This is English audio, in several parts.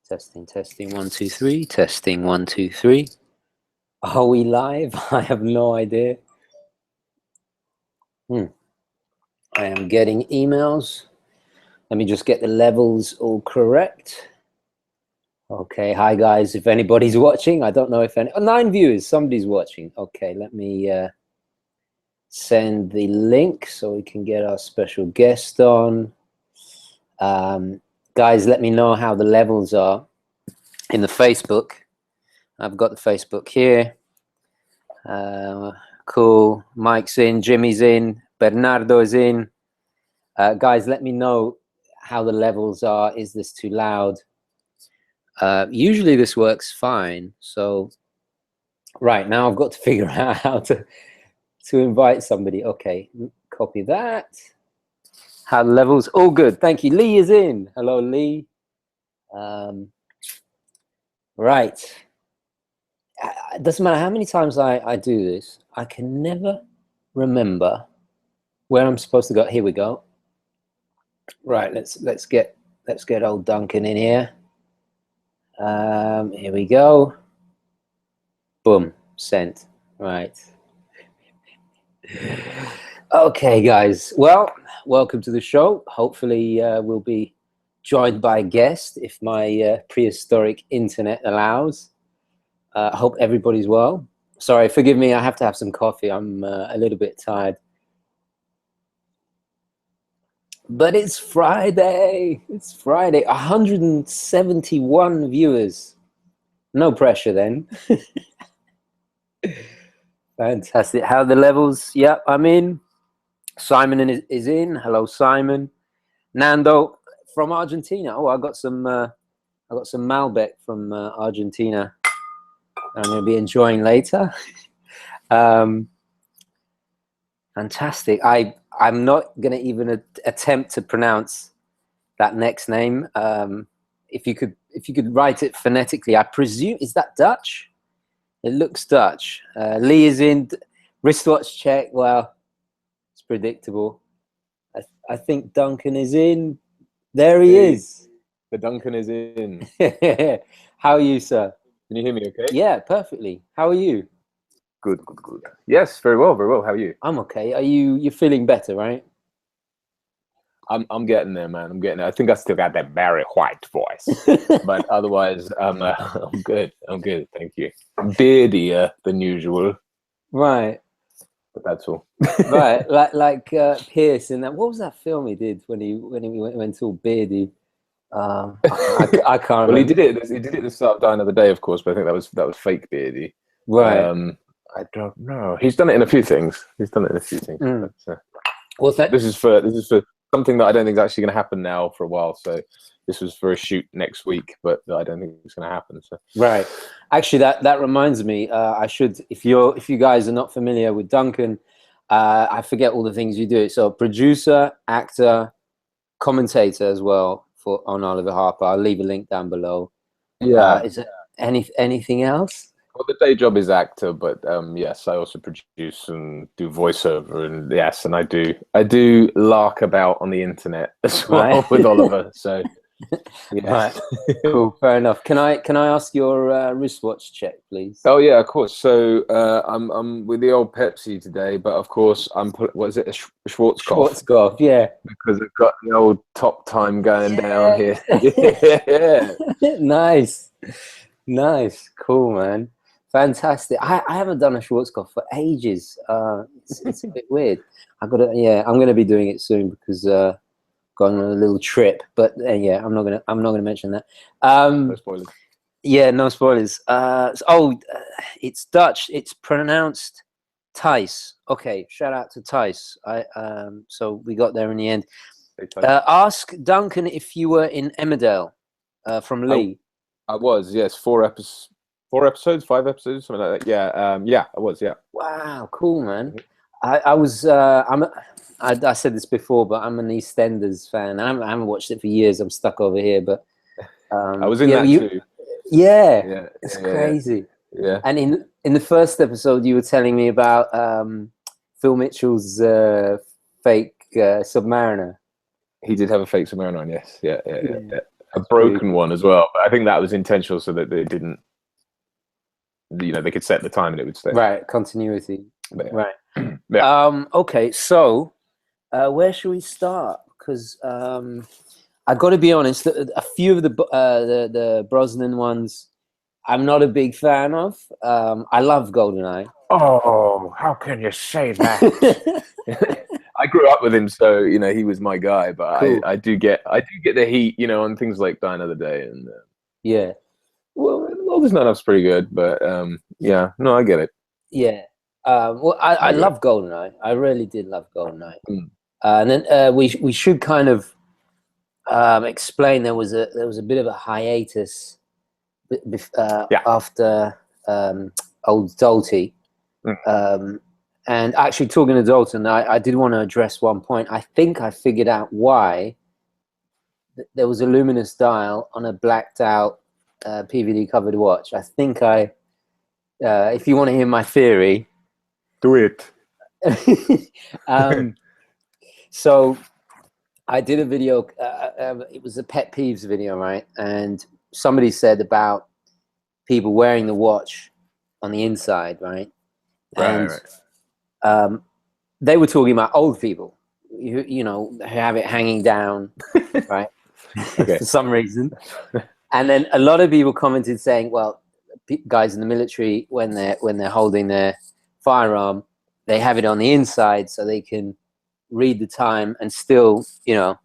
Testing, 1, 2, 3. Testing, 1, 2, 3. Are we live? I have no idea. I am getting emails. Let me just get the levels all correct. Okay, hi guys. If anybody's watching, I don't know if any. Oh, 9 viewers. Somebody's watching. Okay, let me send the link so we can get our special guest on. Guys, let me know how the levels are in the Facebook. I've got the Facebook here. Cool. Mike's in, Jimmy's in, Bernardo's in. Guys, let me know how the levels are. Is this too loud? Usually this works fine. So right now I've got to figure out how to invite somebody. Okay, copy that. How the levels? All good. Thank you. Lee is in. Hello, Lee. Right. It doesn't matter how many times I do this, I can never remember where I'm supposed to go. Here we go. Right, let's get old Duncan in here. Here we go. Boom, sent. Right. Okay, guys. Well, welcome to the show. Hopefully, we'll be joined by a guest if my prehistoric internet allows. I hope everybody's well. Sorry, forgive me. I have to have some coffee. I'm a little bit tired. But it's Friday. It's Friday. 171 viewers. No pressure then. Fantastic. How are the levels? Yep, I'm in. Simon is in. Hello, Simon. Nando from Argentina. Oh, I got some Malbec from Argentina. I'm going to be enjoying later. Fantastic. I'm not going to even attempt to pronounce that next name. If you could write it phonetically, I presume, is that Dutch? It looks Dutch. Lee is in. Wristwatch check. Well, it's predictable. I think Duncan is in. There he is. The Duncan is in. How are you, sir? Can you hear me okay? Yeah, perfectly. How are you? Good. Yes, very well. How are you? I'm okay. You're feeling better, right? I'm getting there, man. I'm getting there. I think I still got that Barry White voice. But otherwise, I'm good. Thank you. Beardier than usual. Right. But that's all. Right. Like Pierce in that. What was that film he did when he went all beardy? I can't remember. Well, he did it at the start of Die Another Day, of course, but I think that was fake beardy. Right. I don't know. He's done it in a few things. Mm. But, Well, this is for something that I don't think is actually going to happen now for a while. So this was for a shoot next week, but I don't think it's going to happen. So right. Actually, that reminds me. I should, if you guys are not familiar with Duncan, I forget all the things you do. So producer, actor, commentator as well on Oliver Harper. I'll leave a link down below. yeah. Is there anything else? Well, the day job is actor, but yes, I also produce and do voiceover, and yes, and I do lark about on the internet as well with Oliver. So, yes. Right, cool, fair enough. Can I ask your wristwatch check, please? Oh yeah, of course. So I'm with the old Pepsi today, but of course what is it, a Schwarzkopf? Schwarzkopf, yeah. Because I've got the old top time going down here. Yeah. Nice, cool, man. Fantastic. I haven't done a Schwarzkopf for ages. It's a bit weird. I'm gonna be doing it soon because going on a little trip. But yeah, I'm not gonna mention that. No spoilers. Yeah, no spoilers. It's Dutch. It's pronounced Thijs. Okay, shout out to Thijs. So we got there in the end. Ask Duncan if you were in Emmerdale from Lee. I was, yes. 4 episodes, 5 episodes, something like that. Yeah, I was, yeah. Wow, cool, man. I said this before, but I'm an EastEnders fan. I haven't watched it for years. I'm stuck over here, but I was in that too. Yeah, it's crazy. Yeah. And in the first episode, you were telling me about Phil Mitchell's fake Submariner. He did have a fake Submariner on, yes. Yeah. a broken one as well. But I think that was intentional so that they didn't, they could set the time and it would stay. Right, continuity. But, Right. Yeah. Okay, so where should we start? Because I got to be honest, a few of the Brosnan ones, I'm not a big fan of. I love Goldeneye. Oh, how can you say that? I grew up with him, so he was my guy. But Cool. I do get the heat, on things like Die Another Day and Yeah. Well, there's not enough's pretty good, but yeah, no, I get it. Yeah. Well, I love Goldeneye. I really did love Goldeneye. And then we should kind of explain there was a bit of a hiatus after old Dalty. And actually, talking to Dalton, I did want to address one point. I think I figured out why there was a luminous dial on a blacked out PVD covered watch. I think if you want to hear my theory, do it. So I did a video. It was a pet peeves video, right? And somebody said about people wearing the watch on the inside, right? And they were talking about old people, who have it hanging down, right? For some reason. And then a lot of people commented saying, well, guys in the military, when they're holding their firearm, they have it on the inside so they can read the time and still, so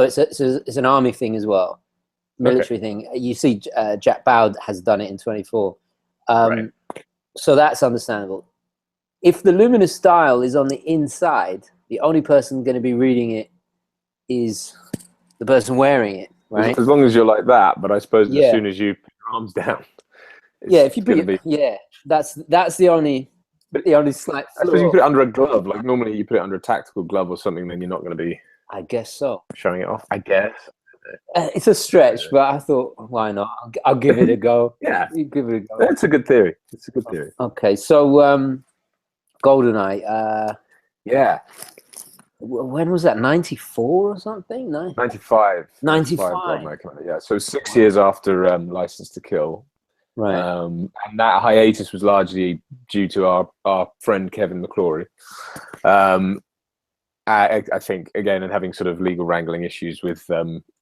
it's an army thing as well, military thing. You see, Jack Bowd has done it in 24. So that's understandable. If the luminous dial is on the inside, the only person going to be reading it is the person wearing it, right? As long as you're like that, but I suppose as soon as you put your arms down, if you put that's the only slight flaw. I suppose you put it under a glove. Like normally you put it under a tactical glove or something, then you're not going to be. I guess so. Showing it off. I guess it's a stretch, but I thought, why not? I'll give it a go. Yeah, you give it a go. That's a good theory. It's a good theory. Okay, so Goldeneye. Yeah. When was that? 94 or something? 95. 95. Yeah. So 6 years after License to Kill. Right. And that hiatus was largely due to our friend Kevin McClory. I think again, and having sort of legal wrangling issues with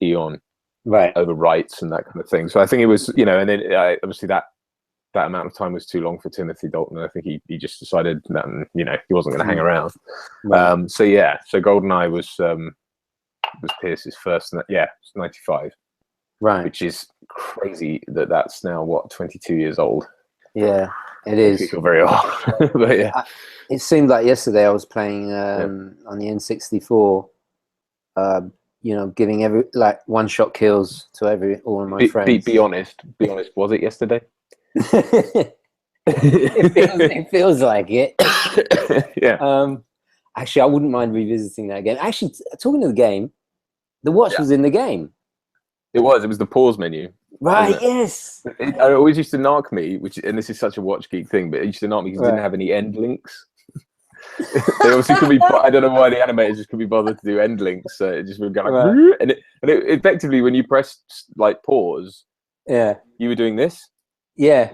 Eon, over rights and that kind of thing. So I think it was, and then obviously that amount of time was too long for Timothy Dalton. I think he just decided that he wasn't going to hang around. Right. So Goldeneye was Pierce's first. It's 95. Right. Which is crazy that's now 22 years old. Yeah, it is. I feel very old. But yeah. It seemed like yesterday I was playing on the N64, giving one-shot kills to all of my friends. Be honest. Was it yesterday? it feels like it. Yeah. Actually, I wouldn't mind revisiting that game. Actually, talking to the game, the watch was in the game. It was the pause menu. Right, yes. It always used to knock me, and this is such a watch geek thing, but it used to knock me because it didn't have any end links. They obviously could be. I don't know why the animators just could be bothered to do end links. So it just would go like, and it effectively when you press like pause, you were doing this. Yeah,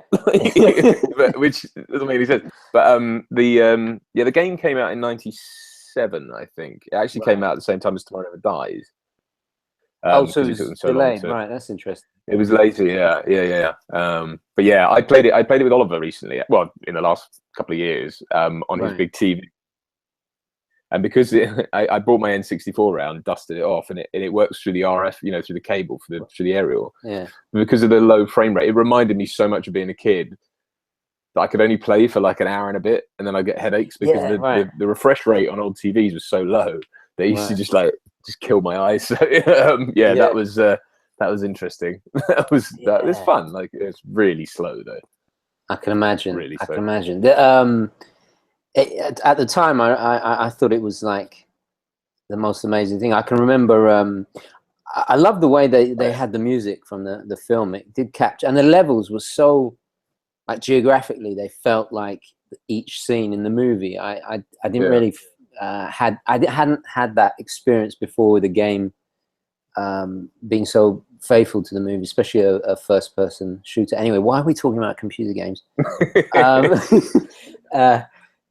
which doesn't make any sense. But the game came out in '97, I think. It actually came out at the same time as Tomorrow Never Dies. So it was delayed. Right, that's interesting. It was later, yeah. But yeah, I played it with Oliver recently. Well, in the last couple of years, on his big TV. And because I brought my N64 around, dusted it off, and it works through the RF, through the cable through the aerial. Yeah. Because of the low frame rate, it reminded me so much of being a kid that I could only play for like an hour and a bit, and then I get headaches because the refresh rate on old TVs was so low. They used to just kill my eyes. So that was interesting. That was fun. Like it was really slow though. I can imagine. Really I slow. can imagine. At the time, I thought it was like the most amazing thing. I can remember. I love the way they had the music from the film. It did capture, and the levels were so like geographically they felt like each scene in the movie. I didn't really. I hadn't had that experience before with a game being so faithful to the movie, especially a first-person shooter. Anyway, why are we talking about computer games?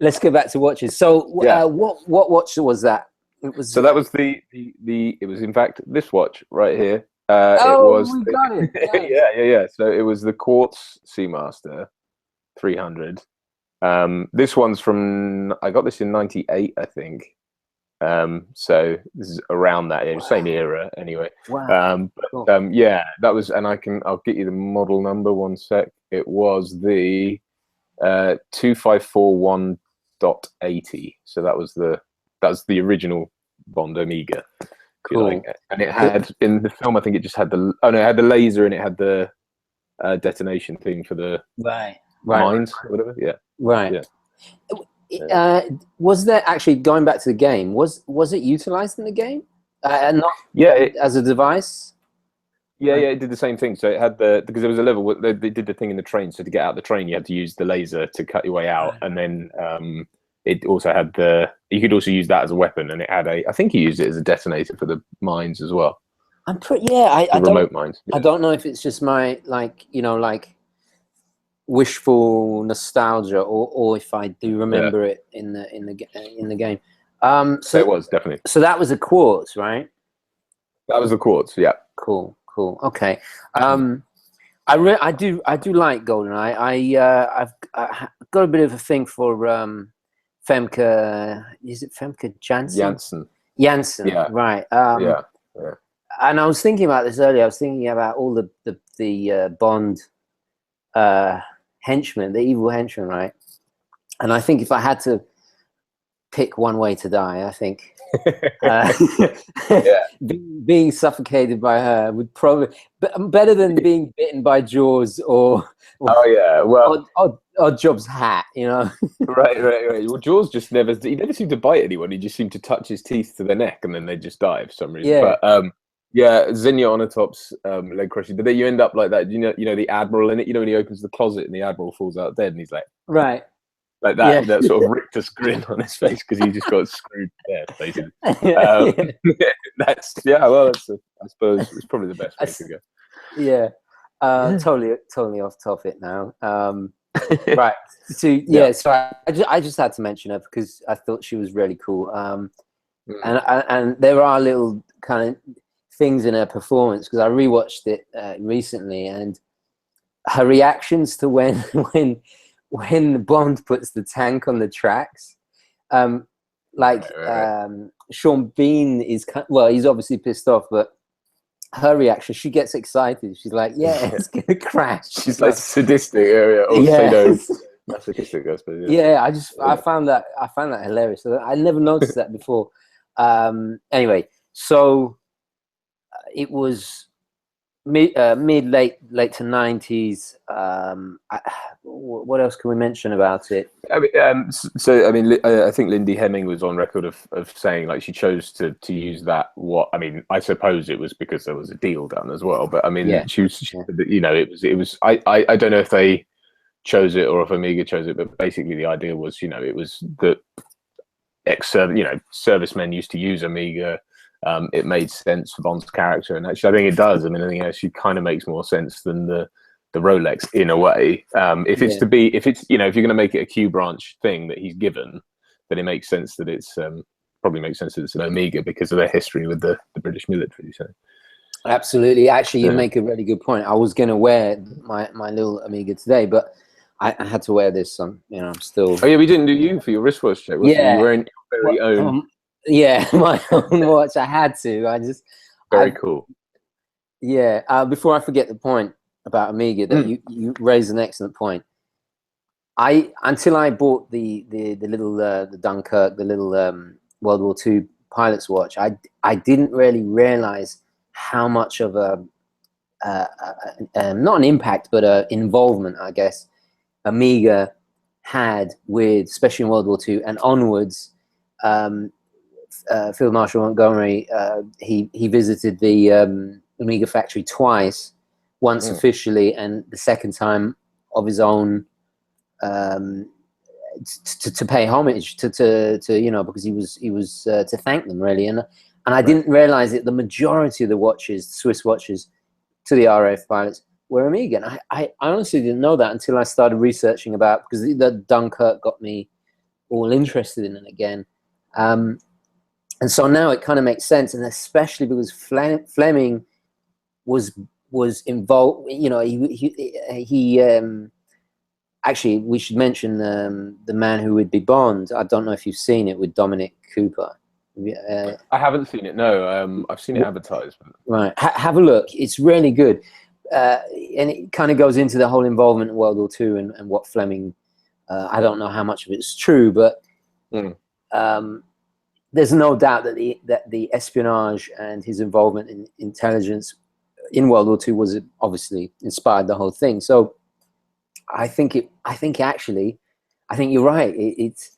Let's go back to watches. So, what watch was that? It was. So that was the. It was in fact this watch right here. We got it. Yeah. So it was the Quartz Seamaster 300. This one's from. I got this in '98, I think. So this is around that same era anyway. Wow. Cool. Yeah, that was, and I'll get you the model number, one sec. It was the 2541.80. So that's the original Bond Omega. Cool. And it had, in the film, I think it just had it had the laser and it had the detonation thing for the mines, or whatever. Yeah. Right. Yeah. Was there actually, going back to the game, was it utilized in the game? And not as a device? Yeah, it did the same thing. So it had because there was a level where they did the thing in the train. So to get out of the train, you had to use the laser to cut your way out, and then it also had you could also use that as a weapon, and it had I think you used it as a detonator for the mines as well. I'm pretty I remote mines. Yeah. I don't know if it's just my wishful nostalgia, or if I do remember it in the game. So it was definitely. So that was a Quartz, right? That was the Quartz. Yeah. Cool. Okay. I do like GoldenEye. I've got a bit of a thing for Femke. Is it Femke Janssen? Janssen. Yeah. Right. Yeah. And I was thinking about this earlier. I was thinking about all the Bond henchmen, the evil henchmen, right? And I think if I had to pick one way to die, I think being suffocated by her would probably better than being bitten by Jaws or Odd Job's hat, Right. Well, Jaws just never seemed to bite anyone. He just seemed to touch his teeth to their neck and then they just die for some reason. Yeah. But Zinnia Onatop's leg crushing. But then you end up like that. You know the Admiral in it. When he opens the closet and the Admiral falls out dead, and he's like, right, like that. That sort of rictus grin on his face because he just got screwed to death, basically. Well, I suppose it's probably the best way to go. Yeah. Totally off topic now. Right. So I just had to mention her because I thought she was really cool. And there are little kind of things in her performance because I rewatched it recently, and her reactions to when Bond puts the tank on the tracks, Sean Bean is he's obviously pissed off, but her reaction, she gets excited. She's like, "Yeah, it's gonna crash." She's like sadistic, masochistic, I suppose. Yeah, I found that hilarious. I never noticed that before. Anyway, so it was late to 90s. What else can we mention about it? I think Lindy Hemming was on record of saying like she chose to use that. I suppose it was because there was a deal done as well. But she it was. I don't know if they chose it or if Omega chose it, but basically the idea was, it was that servicemen used to use Omega. It made sense for Bond's character, and actually I think it does. I think it actually kind of makes more sense than the Rolex in a way. If you're going to make it a Q branch thing that he's given, then it makes sense that it's probably makes sense that it's an Omega because of their history with the British military. So absolutely, actually, you make a really good point. I was going to wear my little Omega today, but I had to wear this. I'm still. Oh yeah, we didn't do you for your wristwatch check. You were wearing your very own. My own watch. I had to. Very cool. Yeah. Before I forget the point about Omega, that you raised an excellent point. Until I bought the little the Dunkirk, the little World War II pilot's watch, I didn't really realize how much of a not an impact, but an involvement, I guess, Omega had with, especially in World War II and onwards. Field Marshal Montgomery, he visited the Omega factory twice, once officially and the second time of his own, to pay homage to because he was to thank them really. And And I didn't realize that the majority of the watches, Swiss watches, to the RAF pilots were Omega. And I honestly didn't know that until I started researching about, because the Dunkirk got me all interested in it again. And so now it kind of makes sense, and especially because Fleming was involved. You know, he actually, we should mention the man who would be Bond. I don't know if you've seen it, with Dominic Cooper. I haven't seen it. No, I've seen it advertised. Right, have a look. It's really good, and it kind of goes into the whole involvement in World War II and what Fleming. I don't know how much of it's true, but there's no doubt that the espionage and his involvement in intelligence in World War II was obviously inspired the whole thing. So I think you're right. It's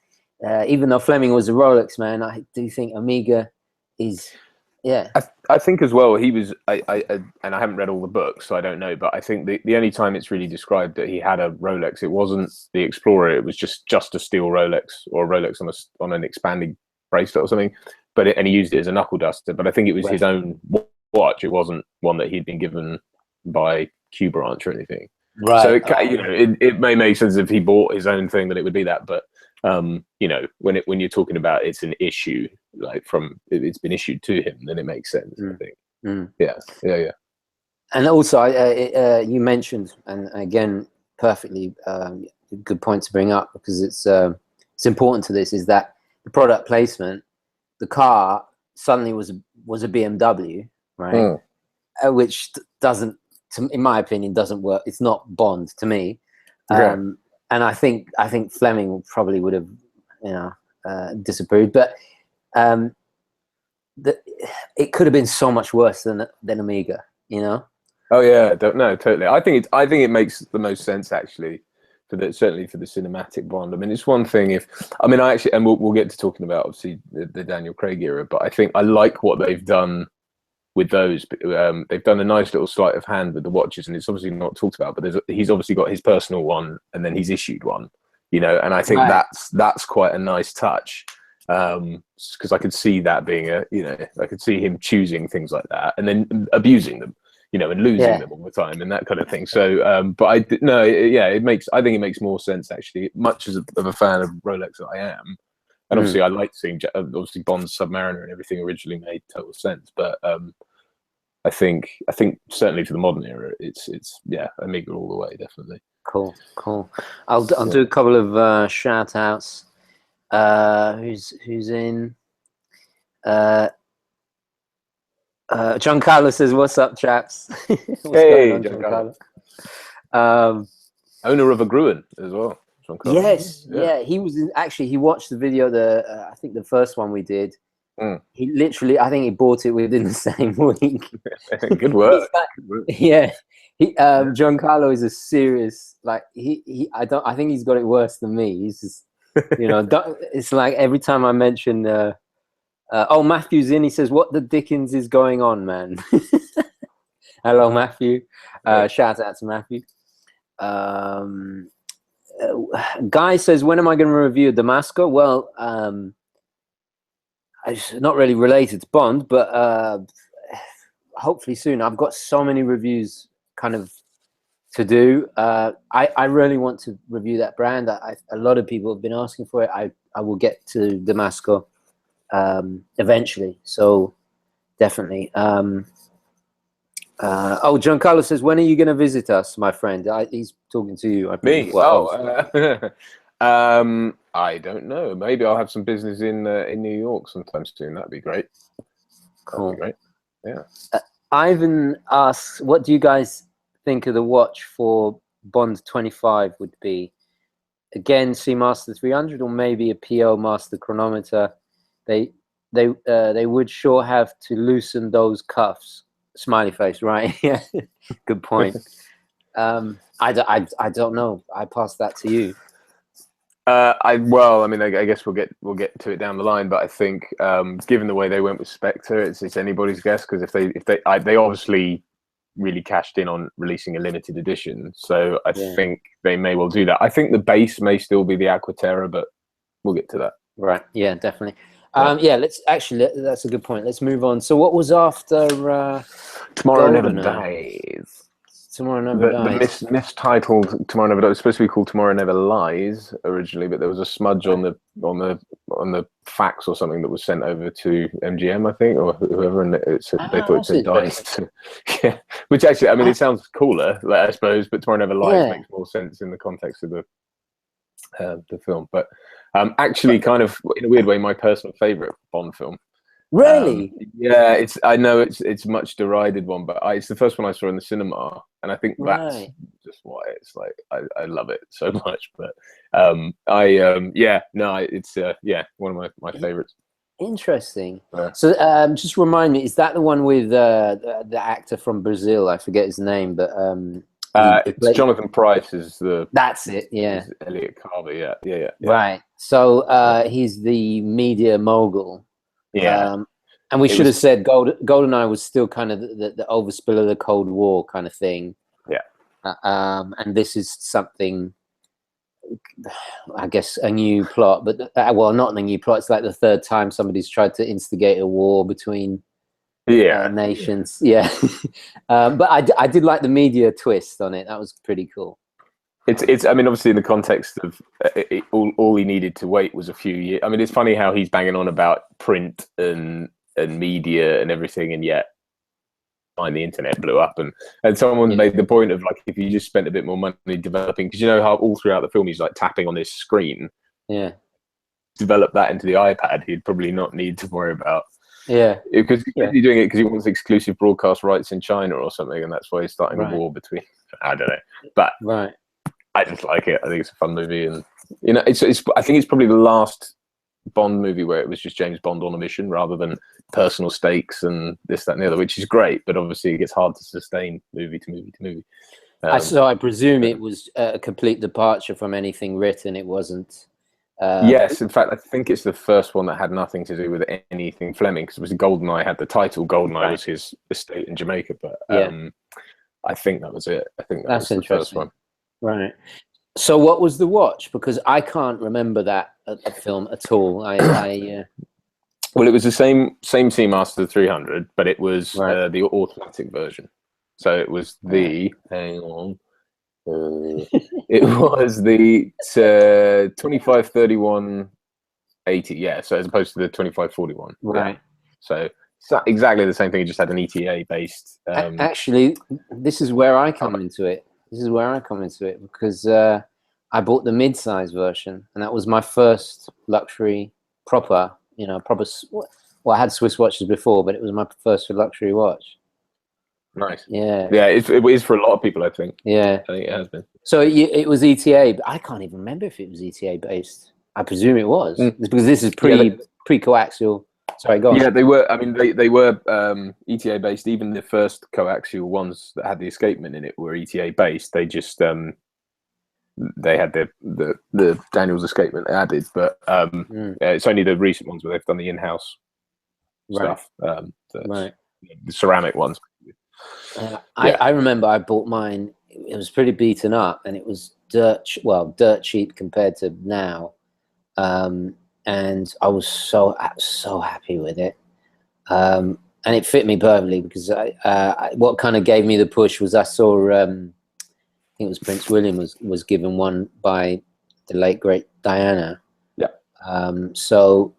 even though Fleming was a Rolex man, I do think Omega is, yeah. I think as well, he was, and I haven't read all the books, so I don't know, but I think the only time it's really described that he had a Rolex, it wasn't the Explorer, it was just a steel Rolex, or a Rolex on an expanding bracelet or something, and he used it as a knuckle duster, but I think it was his own watch. It wasn't one that he'd been given by Q Branch or anything. Right. So it may make sense if he bought his own thing that it would be that, but you know, when you're talking about it's an issue, like it's been issued to him, then it makes sense. I think. Yeah. And also, you mentioned, and again, perfectly good point to bring up, because it's important to this, is that the product placement, the car suddenly was a BMW, right? Which doesn't, in my opinion, doesn't work. It's not Bond to me. And I think Fleming probably would have, disapproved. But it could have been so much worse than Omega, you know. Oh yeah, no, totally. I think it makes the most sense actually. Certainly for the cinematic Bond. I mean, it's one thing and we'll get to talking about obviously the Daniel Craig era, but I think I like what they've done with those. They've done a nice little sleight of hand with the watches, and it's obviously not talked about, but he's obviously got his personal one, and then he's issued one, you know, and I think that's quite a nice touch, because I could see that being I could see him choosing things like that and then abusing them, you know, and losing them all the time and that kind of thing. So, but I think it makes more sense actually, much as of a fan of Rolex that I am. And obviously I like seeing, obviously Bond's Submariner and everything originally made total sense. But I think certainly for the modern era, it's Omega all the way, definitely. Cool. I'll do a couple of shout outs. Who's in? Giancarlo says, "What's up, chaps?" Hey, Giancarlo. Owner of a Gruen as well. Yes, he was he watched the video, I think the first one we did. He literally, I think he bought it within the same week. Good work. Giancarlo is a serious, like I think he's got it worse than me. He's just, it's like every time I mention Matthew's in, he says, "What the dickens is going on, man?" Hello, Matthew. Shout out to Matthew. Guy says, "When am I going to review Damasco?" Well, it's not really related to Bond, but hopefully soon. I've got so many reviews kind of to do. I really want to review that brand. A lot of people have been asking for it. I will get to Damasco eventually, so definitely. Giancarlo says, "When are you going to visit us, my friend?" He's talking to you. Me? I don't know. Maybe I'll have some business in New York sometime soon. That'd be great. Cool. That'd be great. Yeah. Ivan asks, "What do you guys think of the watch for Bond 25 would be? Again, Seamaster 300 or maybe a PO Master chronometer? They would sure have to loosen those cuffs." Smiley face, right? Yeah, good point. I don't know. I pass that to you. I guess we'll get to it down the line, but I think given the way they went with Spectre, it's anybody's guess, because if they obviously really cashed in on releasing a limited edition, so I think they may well do that. I think the base may still be the Aquaterra, but we'll get to that. Right? Yeah, definitely. Yeah, that's a good point. Let's move on. So what was after Tomorrow Never Goldeneye? Dies. Tomorrow Never Dies. The mistitled Tomorrow Never Dies was supposed to be called Tomorrow Never Lies originally, but there was a smudge on the fax or something that was sent over to MGM, I think, or whoever, and it said, they thought it said Dies. Yeah, which actually, I mean, it sounds cooler, I suppose, but Tomorrow Never Lies makes more sense in the context of the film. But actually, kind of in a weird way, my personal favorite Bond film. Really? Yeah, I know it's a much derided one, but it's the first one I saw in the cinema, and I think that's just why it's like I love it so much. But it's one of my favorites. Interesting. So just remind me, is that the one with the actor from Brazil? I forget his name, but it's Jonathan Pryce is the. That's it. Yeah. Elliot Carver. Yeah. Right. So he's the media mogul. Yeah. And we should have said Goldeneye was still kind of the overspill of the Cold War kind of thing. Yeah. And this is something, I guess, a new plot, but well, not a new plot. It's like the third time somebody's tried to instigate a war between nations. Yeah. But I did like the media twist on it. That was pretty cool. It's. I mean, obviously, in the context of all he needed to wait was a few years. I mean, it's funny how he's banging on about print and media and everything, and yet, the internet blew up, and someone made the point of like, if you just spent a bit more money developing, because you know how all throughout the film he's like tapping on this screen. Yeah. Develop that into the iPad, he'd probably not need to worry about. Yeah. Because he's doing it because he wants exclusive broadcast rights in China or something, and that's why he's starting a war between. I don't know, but I just like it. I think it's a fun movie, and you know, it's. I think it's probably the last Bond movie where it was just James Bond on a mission rather than personal stakes and this, that, and the other, which is great. But obviously, it gets hard to sustain movie to movie to movie. So I presume it was a complete departure from anything written. It wasn't. Yes, in fact, I think it's the first one that had nothing to do with anything Fleming, because it was Goldeneye had the title. Goldeneye was his estate in Jamaica, but I think that was it. I think that's the first one. Right. So what was the watch? Because I can't remember that film at all. Well, it was the same Seamaster 300, but it was the automatic version. So it was the hang on. It was the 2531 80, so as opposed to the 2541. Right. So it's not exactly the same thing. It just had an ETA based. Actually, this is where I come into it. Because I bought the mid-size version, and that was my first luxury proper. Well, I had Swiss watches before, but it was my first luxury watch. Nice. Yeah. Yeah, it is for a lot of people, I think. Yeah. I think it has been. So it was ETA, but I can't even remember if it was ETA based. I presume it was because this is pre-coaxial. Sorry, go on. Yeah, they were. I mean, they were ETA based. Even the first coaxial ones that had the escapement in it were ETA based. They just they had the Daniels escapement added, but it's only the recent ones where they've done the in-house stuff. The ceramic ones. I remember I bought mine. It was pretty beaten up, and it was dirt cheap compared to now. And I was so happy with it. And it fit me perfectly because what kind of gave me the push was I saw I think it was Prince William was given one by the late great Diana. So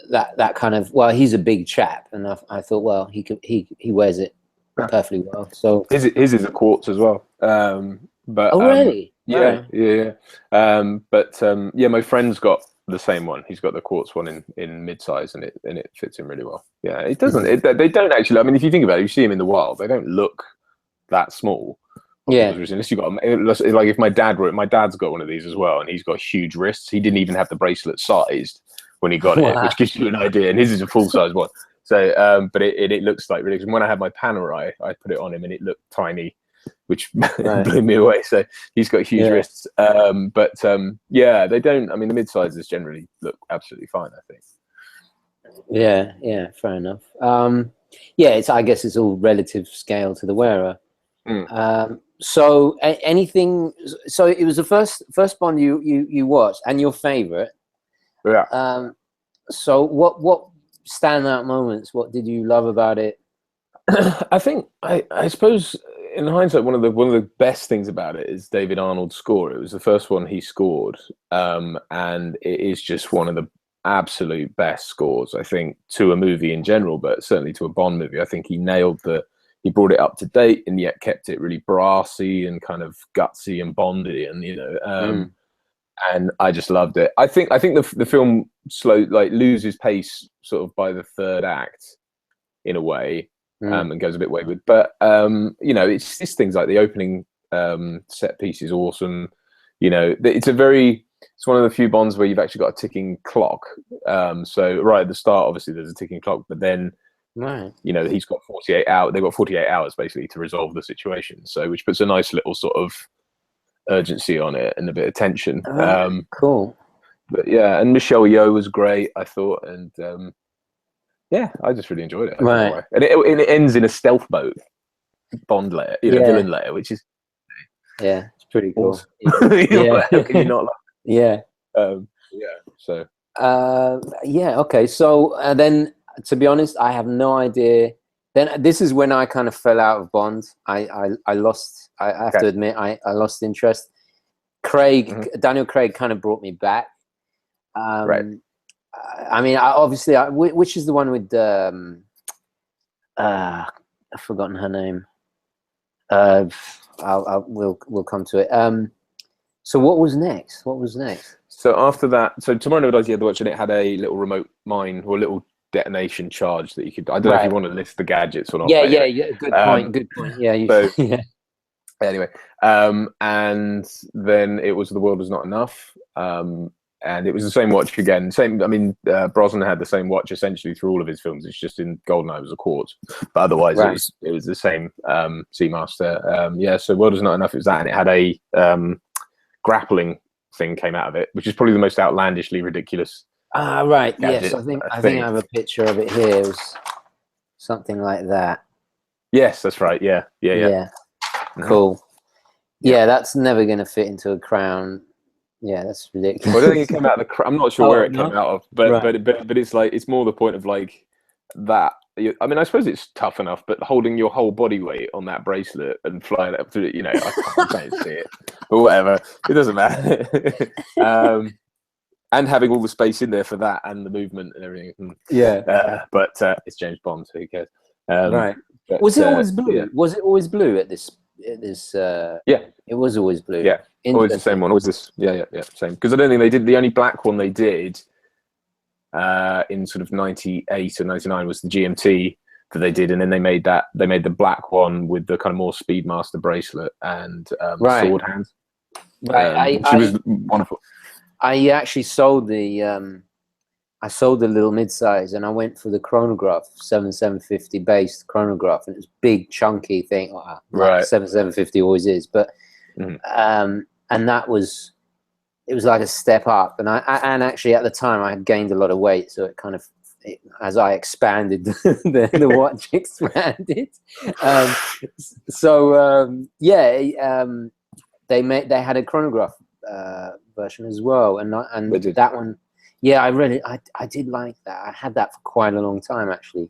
that kind of, well, he's a big chap, and I thought, well, he wears it perfectly well. So his is a quartz as well. But really? Yeah. But my friend's got the same one. He's got the quartz one in mid-size, and it fits him really well. Yeah, it doesn't. They don't actually. I mean, if you think about it, you see them in the wild. They don't look that small. Yeah. Unless you got like if my dad's got one of these as well, and he's got huge wrists. He didn't even have the bracelet sized when he got it, which gives you an idea. And his is a full size one. So, but it looks like ridiculous. And when I had my Panerai, I put it on him, and it looked tiny, which blew me away. So he's got huge wrists. They don't. I mean, the mid-sizes generally look absolutely fine, I think. Yeah, fair enough. I guess it's all relative scale to the wearer. So anything. So it was the first Bond you watched, and your favorite. Yeah. So what standout moments? What did you love about it? I think I suppose in hindsight, one of the best things about it is David Arnold's score. It was the first one he scored, and it is just one of the absolute best scores, I think, to a movie in general, but certainly to a Bond movie. I think he brought it up to date and yet kept it really brassy and kind of gutsy and Bondy, and and I just loved it. I think the film loses pace sort of by the third act in a way. And goes a bit wayward, but it's just things like the opening set piece is awesome. It's one of the few Bonds where you've actually got a ticking clock. So right at the start, obviously there's a ticking clock, but then he's got 48 hours. They've got 48 hours basically to resolve the situation. So which puts a nice little sort of urgency on it and a bit of tension. Cool. But yeah, and Michelle Yeoh was great, I thought, and. Yeah, I just really enjoyed it. Right. And it ends in a stealth boat Bond layer, villain layer, which is it's pretty cool. Awesome. How can you not like it? So okay. So then, to be honest, I have no idea. Then this is when I kind of fell out of Bond. I lost. I have to admit, I lost interest. Daniel Craig kind of brought me back. Right. I mean, which is the one with I've forgotten her name. We'll come to it. So what was next? So after that, Tomorrow Never Dies, you had to watch, and it had a little remote mine or a little detonation charge that you could. I don't know if you want to list the gadgets or not. Yeah. Good point. Yeah. Anyway, and then it was The World Was Not Enough. And it was the same watch again. Brosnan had the same watch essentially through all of his films. It's just in Goldeneye it was a quartz, but otherwise it was the same Seamaster. So World Was Not Enough. It was that, and it had a grappling thing came out of it, which is probably the most outlandishly ridiculous. Right. Gadget, Yes, I think I have a picture of it here. It was something like that. Yes, that's right. Yeah. Cool. Yeah, that's never going to fit into a crown. Yeah, that's ridiculous. Well, I don't think it came out of the. I'm not sure where it came out of, but it's like it's more the point of like that. I mean, I suppose it's tough enough, but holding your whole body weight on that bracelet and flying up to it, I can't see it, but whatever, it doesn't matter. And having all the space in there for that and the movement and everything. But it's James Bond, so who cares? Right. But, was it always blue? Yeah. Was it always blue at this? It was always blue. Yeah, always the same one. Always this. Yeah, same. Because I don't think they did the only black one they did in sort of 98 or 99 was the GMT that they did, and then they made the black one with the kind of more Speedmaster bracelet and sword hands. Right, which was wonderful. I actually sold the little mid-size, and I went for the chronograph 7750 based chronograph, and it was big chunky thing. Like 7750 always is, but and that was, it was like a step up, and actually at the time I had gained a lot of weight, so it kind of as I expanded the watch expanded. They had a chronograph version as well, and that one. Yeah, I did like that. I had that for quite a long time, actually.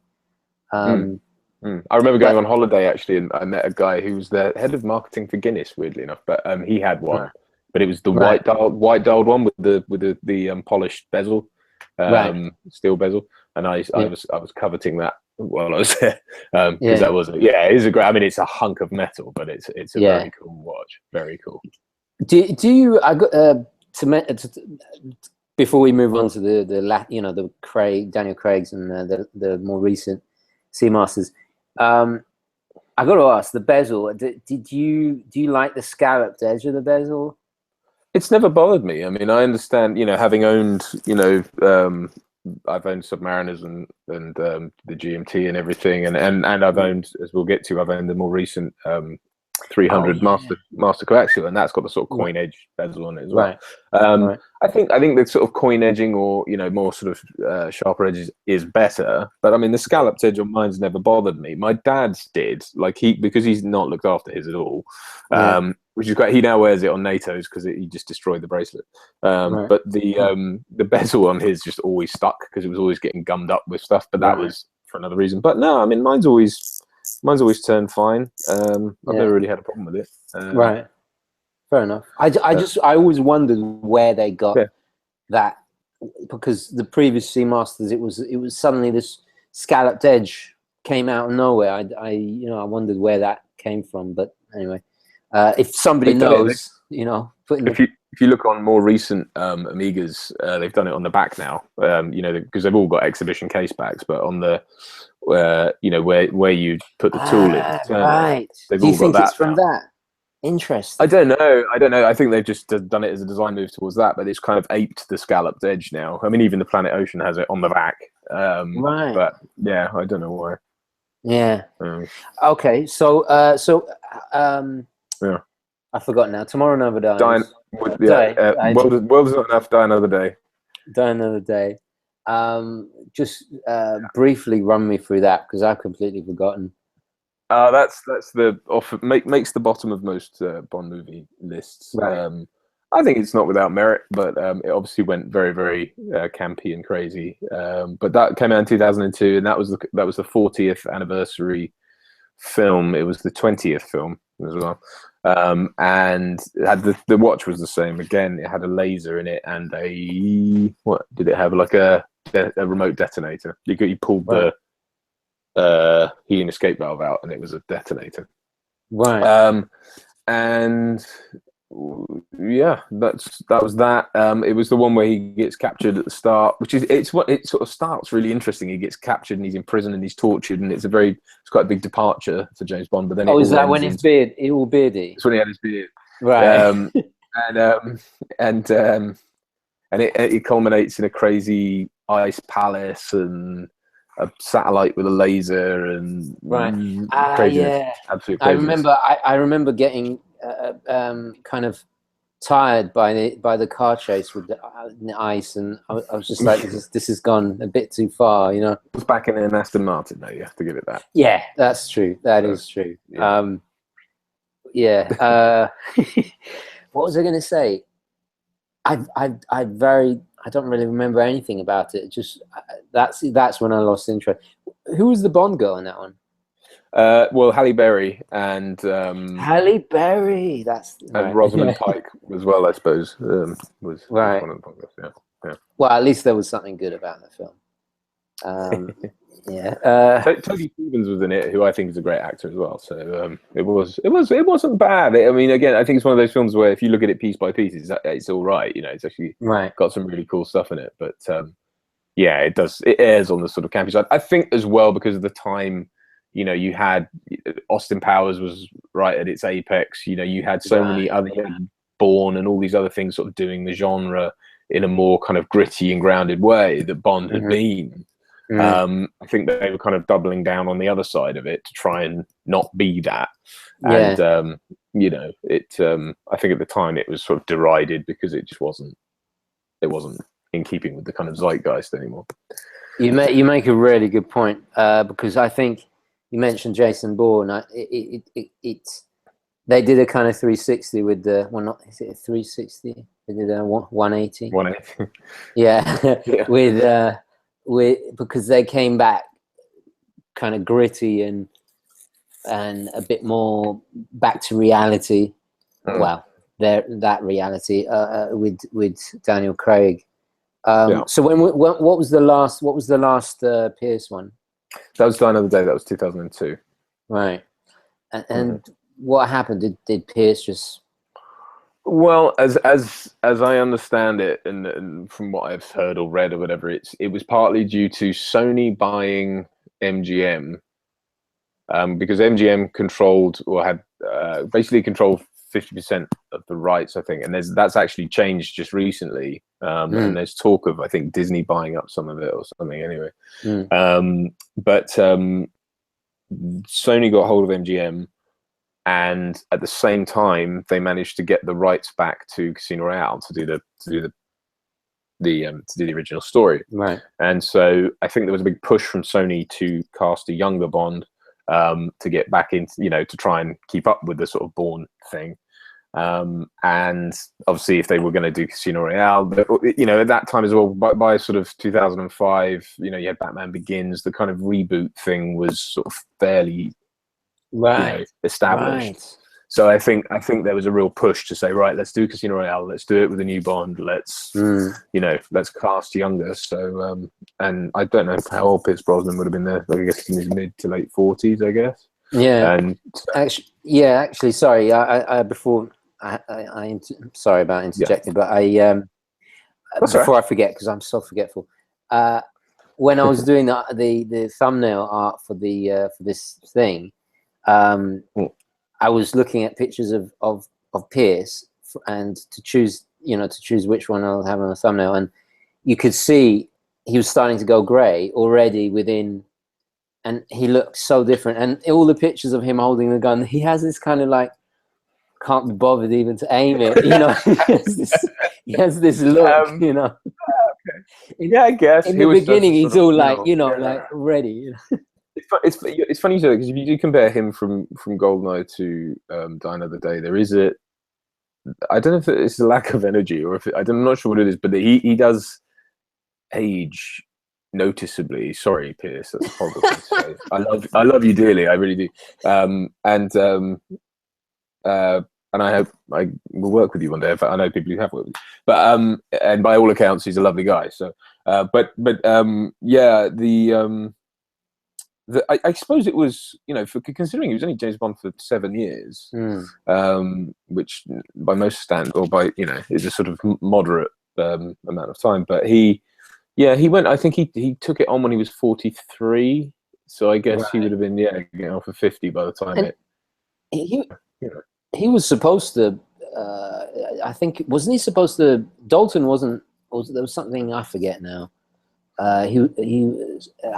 I remember going on holiday, actually, and I met a guy who was the head of marketing for Guinness, weirdly enough. But he had one, but it was the white dialed one with the polished bezel, steel bezel, and I was coveting that while I was there because that was it is a great. I mean, it's a hunk of metal, but it's a very cool watch. Very cool. Do you? I got before we move on to the Daniel Craig's and the more recent Seamasters, I got to ask, the bezel. Do you like the scalloped edge of the bezel? It's never bothered me. I mean, I understand. Having owned, I've owned Submariners and the GMT and everything, and I've owned, as we'll get to, I've owned the more recent 300 Master Coaxial, and that's got the sort of coin edge bezel on it as well. I think the sort of coin edging or more sort of sharper edges is better, but I mean the scalloped edge on mine's never bothered me. My dad's did, because he's not looked after his at all. which is great. He now wears it on NATO's because he just destroyed the bracelet. Right. But the bezel on his just always stuck because it was always getting gummed up with stuff. But that was for another reason. But no, I mean, mine's always turned fine. I've never really had a problem with it. Right. Fair enough. I always wondered where they got that, because the previous Seamasters, it was suddenly this scalloped edge came out of nowhere. I wondered where that came from. But anyway, if somebody knows, if you look on more recent Amigas, they've done it on the back now. Because they've all got exhibition case backs, but on the where you put the tool in. Right. They've Do you all think got it's that from now. that? Interesting. I don't know. I think they've just done it as a design move towards that, but it's kind of aped the scalloped edge now. I mean, even the Planet Ocean has it on the back. Right. But yeah, I don't know why. Yeah. Okay. So yeah. I forgot now. Tomorrow Never Dies. World is not enough. Die another day. Die another day. Just briefly run me through that, because I've completely forgotten. That's the makes the bottom of most Bond movie lists. Right. I think it's not without merit, but it obviously went very, very campy and crazy. But that came out in 2002, and that was the 40th anniversary film. It was the 20th film as well, and it had the watch was the same. Again, it had a laser in it and what did it have? Like a remote detonator. You pulled the helium escape valve out, and it was a detonator. Right. And yeah, that was that. It was the one where he gets captured at the start, which is it sort of starts really interesting. He gets captured and he's in prison and he's tortured, and it's quite a big departure for James Bond. But then is that when his beard? He all beardy. It's when he had his beard, right? And it culminates in a crazy ice palace and a satellite with a laser and crazy. Yeah, absolute craziness. I remember getting kind of tired by the car chase with the ice, and I was just like, this has gone a bit too far, It was back in an Aston Martin, though. You have to give it that. Yeah, that's true. That is true. Yeah. What was I going to say? I don't really remember anything about it. Just that's when I lost interest. Who was the Bond girl in that one? Well, Halle Berry and Halle Berry. That's and Rosamund Pike as well, I suppose. Was right. One of the Bond girls. Yeah. Well, at least there was something good about the film. Yeah. Toby Stevens was in it, who I think is a great actor as well. So it wasn't bad. I mean, again, I think it's one of those films where if you look at it piece by piece, it's all right. It's actually got some really cool stuff in it. But yeah, it does. It airs on the sort of campy side. I think as well because of the time. You had Austin Powers was right at its apex. You had so many other Bourne and all these other things sort of doing the genre in a more kind of gritty and grounded way that Bond had been. I think they were kind of doubling down on the other side of it to try and not be that. And I think at the time it was sort of derided because it just wasn't in keeping with the kind of zeitgeist anymore. You make a really good point because I think. You mentioned Jason Bourne. They did a kind of 360 with the is it a 360? They did a 180. 180. Yeah, with because they came back kind of gritty and a bit more back to reality. Well, that reality with Daniel Craig. So what was the last Pierce one? That was Die Another Day. That was 2002. Right. And what happened? Did Pierce just? Well, as I understand it, and from what I've heard or read or whatever, it was partly due to Sony buying MGM, because MGM controlled or had basically controlled 50% of the rights, I think, and that's actually changed just recently. And there's talk of I think Disney buying up some of it or something. Anyway, but Sony got hold of MGM, and at the same time they managed to get the rights back to Casino Royale to do the original story. Right. And so I think there was a big push from Sony to cast a younger Bond to get back into to try and keep up with the sort of Bourne thing. And obviously, if they were going to do Casino Royale, you know, at that time as well, by sort of 2005, you know, you had Batman Begins. The kind of reboot thing was sort of fairly, right, you know, established. Right. So I think there was a real push to say, right, let's do Casino Royale. Let's do it with a new Bond. Let's, you know, let's cast younger. So, and I don't know how old Pierce Brosnan would have been there. Like, I guess in his mid to late 40s, I guess. Yeah. And actually, sorry. Sorry about interjecting, but before I forget, because I'm so forgetful. When I was doing the thumbnail art for this thing, I was looking at pictures of Pierce and to choose which one I'll have on the thumbnail, and you could see he was starting to go grey already within. And he looks so different. And all the pictures of him holding the gun, he has this kind of like, can't be bothered even to aim it, you know. he has this look, you know. Okay. Yeah, I guess. In the beginning, he's all like, you know, like ready. You know? It's funny you say that, because if you do compare him from Goldeneye to Die Another Day, there is I don't know if it's a lack of energy or if I'm not sure what it is, but he does age noticeably. Sorry, Pierce, that's a horrible thing to say. I love you dearly, I really do. And I hope I will work with you one day. In fact, I know people who have worked with you. But and by all accounts, he's a lovely guy. So, yeah, I suppose it was, you know, for considering he was only James Bond for 7 years, which by most standards, or by, you know, is a sort of moderate amount of time. But he went. I think he took it on when he was 43. So I guess he would have been getting on for 50 by the time he was supposed to. I think wasn't he supposed to? Dalton wasn't. There was something I forget now. I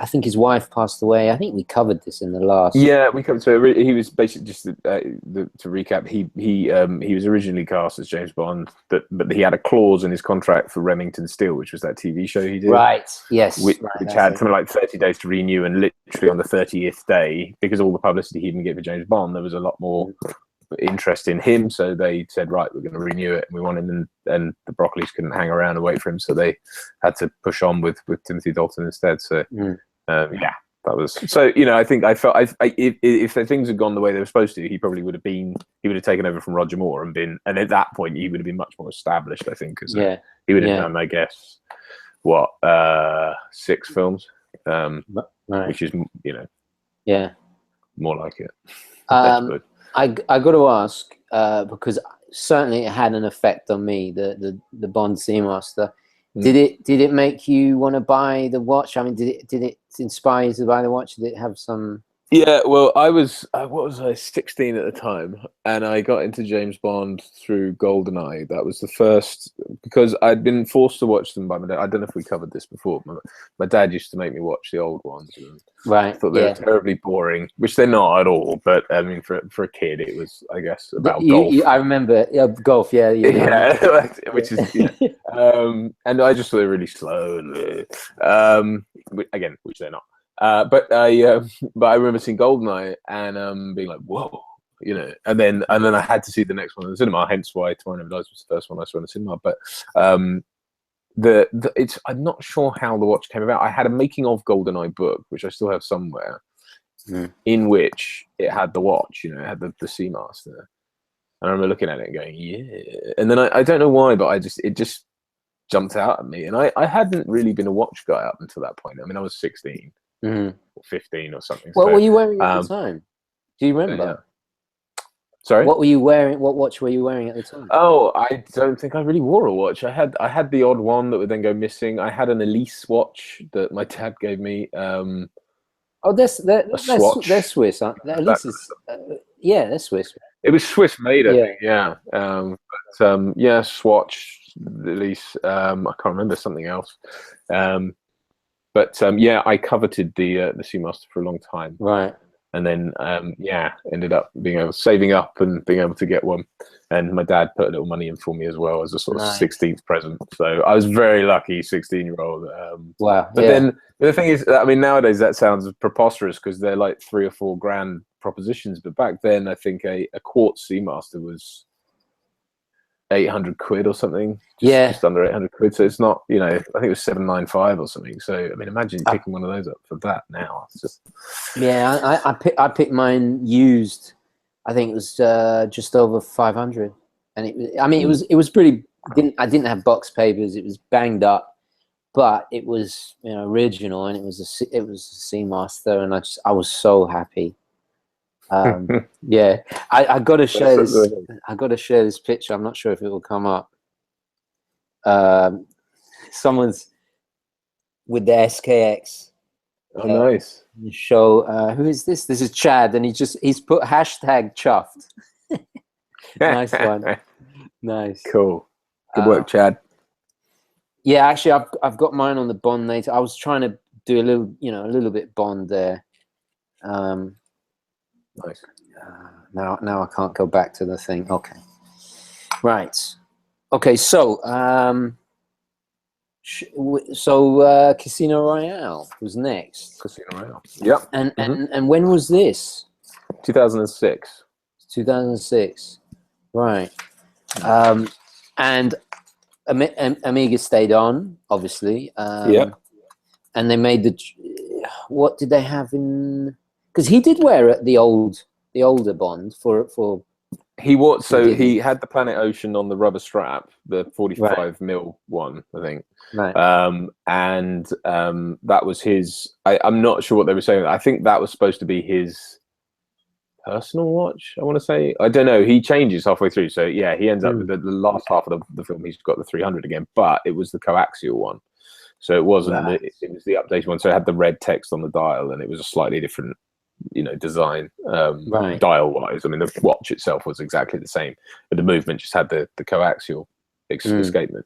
think his wife passed away. I think we covered this in the last. Yeah, we covered. So he was basically, just to recap. He was originally cast as James Bond, but he had a clause in his contract for Remington Steele, which was that TV show he did. Right. Yes. Which had something like 30 days to renew, and literally on the 30th day, because all the publicity he'd been getting for James Bond, there was a lot more interest in him. So they said, right, we're going to renew it, and we want him. And the Broccoli's couldn't hang around and wait for him, so they had to push on with Timothy Dalton instead. So that was, so, you know, I think I felt if the things had gone the way they were supposed to, he probably would have taken over from Roger Moore and at that point he would have been much more established, I think, because he would have done, I guess, 6 films, which is, you know, more like it. I got to ask, because certainly it had an effect on me, the Bond Seamaster. Did it make you want to buy the watch? I mean, did it inspire you to buy the watch? Did it have some? Yeah, well, I was 16 at the time, and I got into James Bond through Goldeneye. That was the first, because I'd been forced to watch them by my dad. I don't know if we covered this before. My dad used to make me watch the old ones. Right. I thought they were terribly boring, which they're not at all. But I mean, for a kid, it was, I guess, about golf. I remember golf. Yeah. Which is, and I just thought they were really slow, again, which they're not. But I remember seeing Goldeneye and being like, whoa, you know, and then I had to see the next one in the cinema. Hence why Tomorrow Never Dies was the first one I saw in the cinema. But I'm not sure how the watch came about. I had a making of Goldeneye book, which I still have somewhere, in which it had the watch. You know, it had the Seamaster. And I remember looking at it and going, yeah. And then I don't know why, but it just jumped out at me. And I hadn't really been a watch guy up until that point. I mean, I was 16. Or 15 or something. What were you wearing at the time? Do you remember? Sorry? What were you wearing? What watch were you wearing at the time? Oh, I don't think I really wore a watch. I had the odd one that would then go missing. I had an Elise watch that my dad gave me. They're Swiss, aren't they? Elise is, they're Swiss. It was Swiss made, I think. Yeah. Swatch, Elise. I can't remember something else. But I coveted the Seamaster for a long time, right? And then ended up saving up and being able to get one. And my dad put a little money in for me as well as a sort of 16th present. So I was very lucky, 16-year-old. Wow! But then the thing is, I mean, nowadays that sounds preposterous because they're like $3 or $4 grand propositions. But back then, I think a quartz Seamaster was 800 quid or something. Yeah. Just under 800 quid. So it's not, you know, I think it was 795 or something. So I mean, imagine picking one of those up for that now. It's just Yeah, I picked mine used. I think it was just over 500, and it was pretty. I didn't have box papers. It was banged up, but it was, you know, original, and it was a Seamaster, and I was so happy. Yeah, I got to share this. I got to share this picture. I'm not sure if it will come up. Someone's with the SKX. Oh, nice. Show. Who is this? This is Chad, and he's put hashtag chuffed. Nice one. Nice. Cool. Good work, Chad. Yeah, actually, I've got mine on the Bond NATO. I was trying to do a little bit Bond there. Nice. Now I can't go back to the thing. Okay. Right. Okay. So Casino Royale was next. Casino Royale. Yep. And when was this? 2006. 2006. Right. And Amiga stayed on, obviously. Yep. And they made what did they have in? Because he did wear the older Bond for. He had the Planet Ocean on the rubber strap, the 45 mil one, I think. Right. And that was his. I'm not sure what they were saying. I think that was supposed to be his personal watch, I want to say. I don't know. He changes halfway through. So yeah, he ends up with the last half of the film. He's got the 300 again, but it was the coaxial one. So it wasn't. Right. It was the updated one. So it had the red text on the dial, and it was a slightly different, you know, design dial wise. I mean, the watch itself was exactly the same, but the movement just had the coaxial escapement.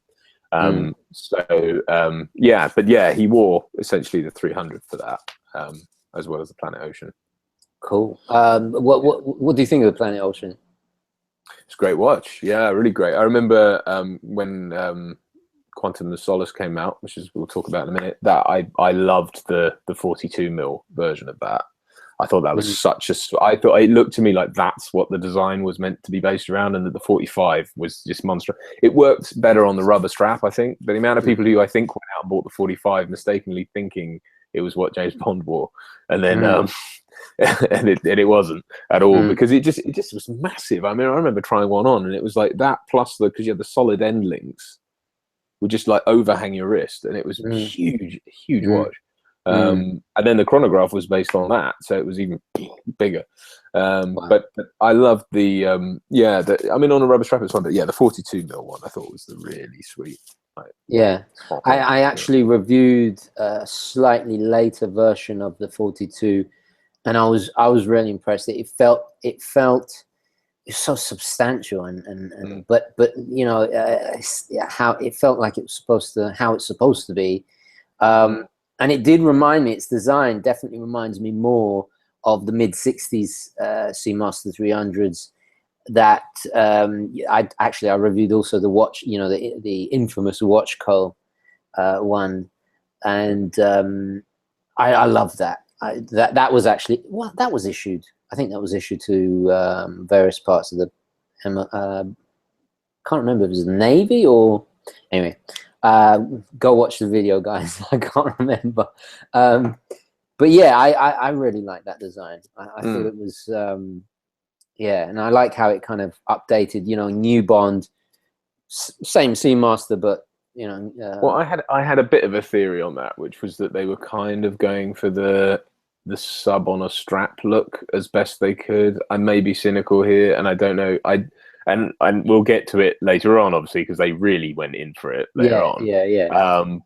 Yeah, but yeah, he wore essentially the 300 for that, as well as the Planet Ocean. Cool. What do you think of the Planet Ocean? It's a great watch. Yeah, really great. I remember when Quantum of Solace came out, which is we'll talk about in a minute. That I loved the 42 mil version of that. I thought that was I thought it looked to me like that's what the design was meant to be based around, and that the 45 was just monstrous. It worked better on the rubber strap, I think. But the amount of people who I think went out and bought the 45 mistakenly thinking it was what James Bond wore, and then and it wasn't at all, because it just was massive. I mean, I remember trying one on, and it was like that, plus because you had the solid end links would just like overhang your wrist, and it was huge watch. And then the chronograph was based on that, so it was even bigger. Wow. But I loved the I mean, on a rubber strap it's fun, but yeah, the 42 mil one I thought was the really sweet. Yeah, I actually reviewed a slightly later version of the 42, and I was really impressed. It felt it's so substantial, but you know, how it felt like it was how it's supposed to be. And it did remind me, its design definitely reminds me more of the mid-60s Seamaster 300s that I reviewed also the watch, you know, the infamous Watch Co. one. And I love that. That was actually, well, that was issued. I think that was issued to various parts of the, can't remember if it was the Navy or, anyway. Go watch the video, guys. I can't remember, but yeah, I really like that design. I thought it was yeah, and I like how it kind of updated, you know, new Bond, same Seamaster, but you know. Well, I had a bit of a theory on that, which was that they were kind of going for the sub on a strap look as best they could. I may be cynical here, and I don't know. And we'll get to it later on, obviously, because they really went in for it later on. Yeah.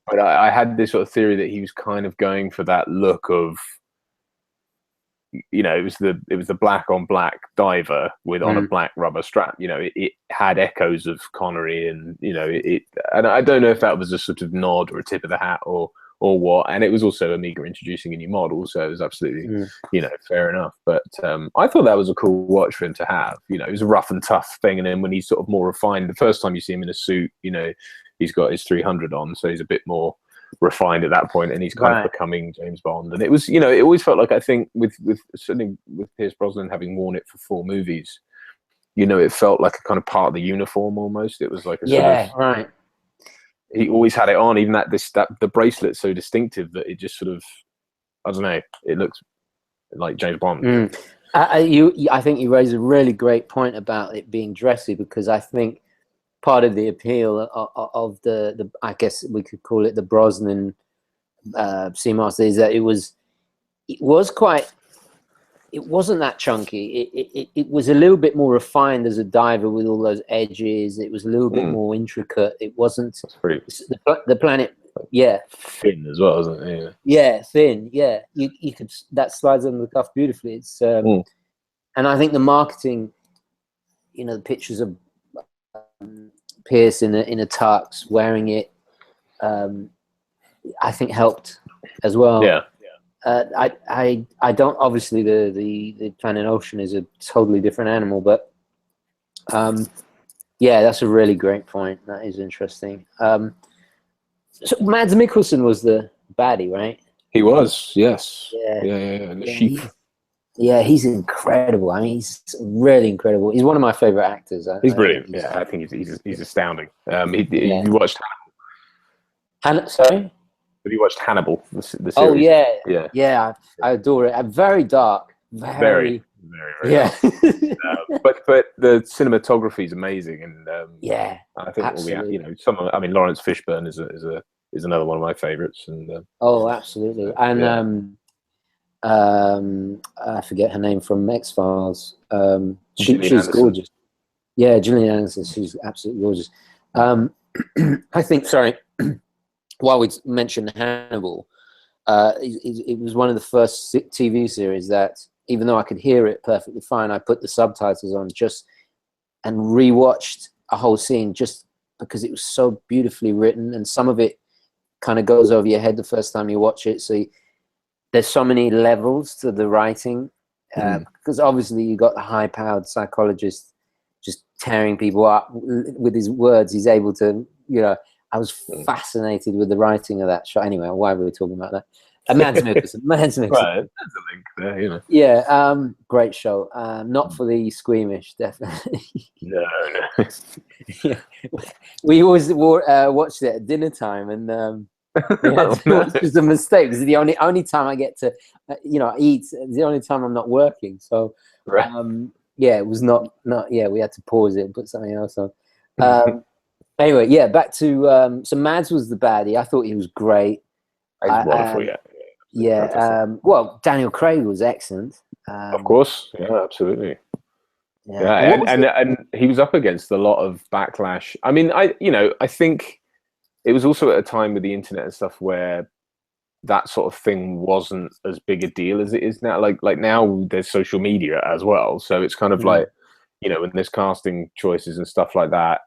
But I had this sort of theory that he was kind of going for that look of, you know, it was the black on black diver with on a black rubber strap. You know, it had echoes of Connery, and you know, and I don't know if that was a sort of nod or a tip of the hat or what. And it was also Amiga introducing a new model, so it was absolutely you know, fair enough. But I thought that was a cool watch for him to have. You know, it was a rough and tough thing, and then when he's sort of more refined, the first time you see him in a suit, you know, he's got his 300 on, so he's a bit more refined at that point, and he's kind of becoming James Bond. And it was, you know, it always felt like, I think with certainly with Pierce Brosnan having worn it for 4 movies, it felt like a kind of part of the uniform almost. It was like a yeah, right. He always had it on, even the bracelet's so distinctive that it just sort of, I don't know, it looks like James Bond. I think you raise a really great point about it being dressy, because I think part of the appeal of the I guess we could call it the Brosnan Seamaster is that it wasn't that chunky. It was a little bit more refined as a diver with all those edges. It was a little bit more intricate. It wasn't the planet. Yeah, thin as well, isn't it? Yeah, thin. Yeah, you could, that slides under the cuff beautifully. It's and I think the marketing, the pictures of Pierce in a tux wearing it, I think helped as well. Yeah. I don't, obviously the Planet Ocean is a totally different animal, but yeah, that's a really great point. That is interesting. So Mads Mikkelsen was the baddie, right? He was, yes. Yeah. And the sheep. He's incredible. I mean, he's really incredible. He's one of my favorite actors. He's brilliant. I think he's astounding. You watched Hannibal? Sorry? Have you watched Hannibal, the series? Oh, yeah. I adore it. Very dark. Very yeah. But the cinematography is amazing, and I think Lawrence Fishburne is another one of my favorites. And oh, absolutely. And I forget her name from X-Files. She's gorgeous. Yeah, Gillian Anderson. She's absolutely gorgeous. I think. Sorry. While we mentioned Hannibal, it was one of the first TV series that, even though I could hear it perfectly fine, I put the subtitles on and rewatched a whole scene just because it was so beautifully written, and some of it kind of goes over your head the first time you watch it. So there's so many levels to the writing, because obviously you got the high-powered psychologist just tearing people up with his words. He's able to, I was fascinated with the writing of that show. Anyway, why were we talking about that? Mads Mikkelsen. Mads Mikkelsen. Right, there's a link there, Yeah, great show. Not for the squeamish, definitely. No. Yeah. We always watched it at dinner time, and which is a mistake. It's the only time I get to, eat. It's the only time I'm not working. So, it was not. Yeah, we had to pause it and put something else on. Anyway, yeah, back to so Mads was the baddie. I thought he was great. He's wonderful, yeah. Well, Daniel Craig was excellent. Of course, yeah, absolutely. Yeah, and he was up against a lot of backlash. I mean, I think it was also at a time with the internet and stuff where that sort of thing wasn't as big a deal as it is now. Like now there's social media as well, so it's kind of like, when there's casting choices and stuff like that,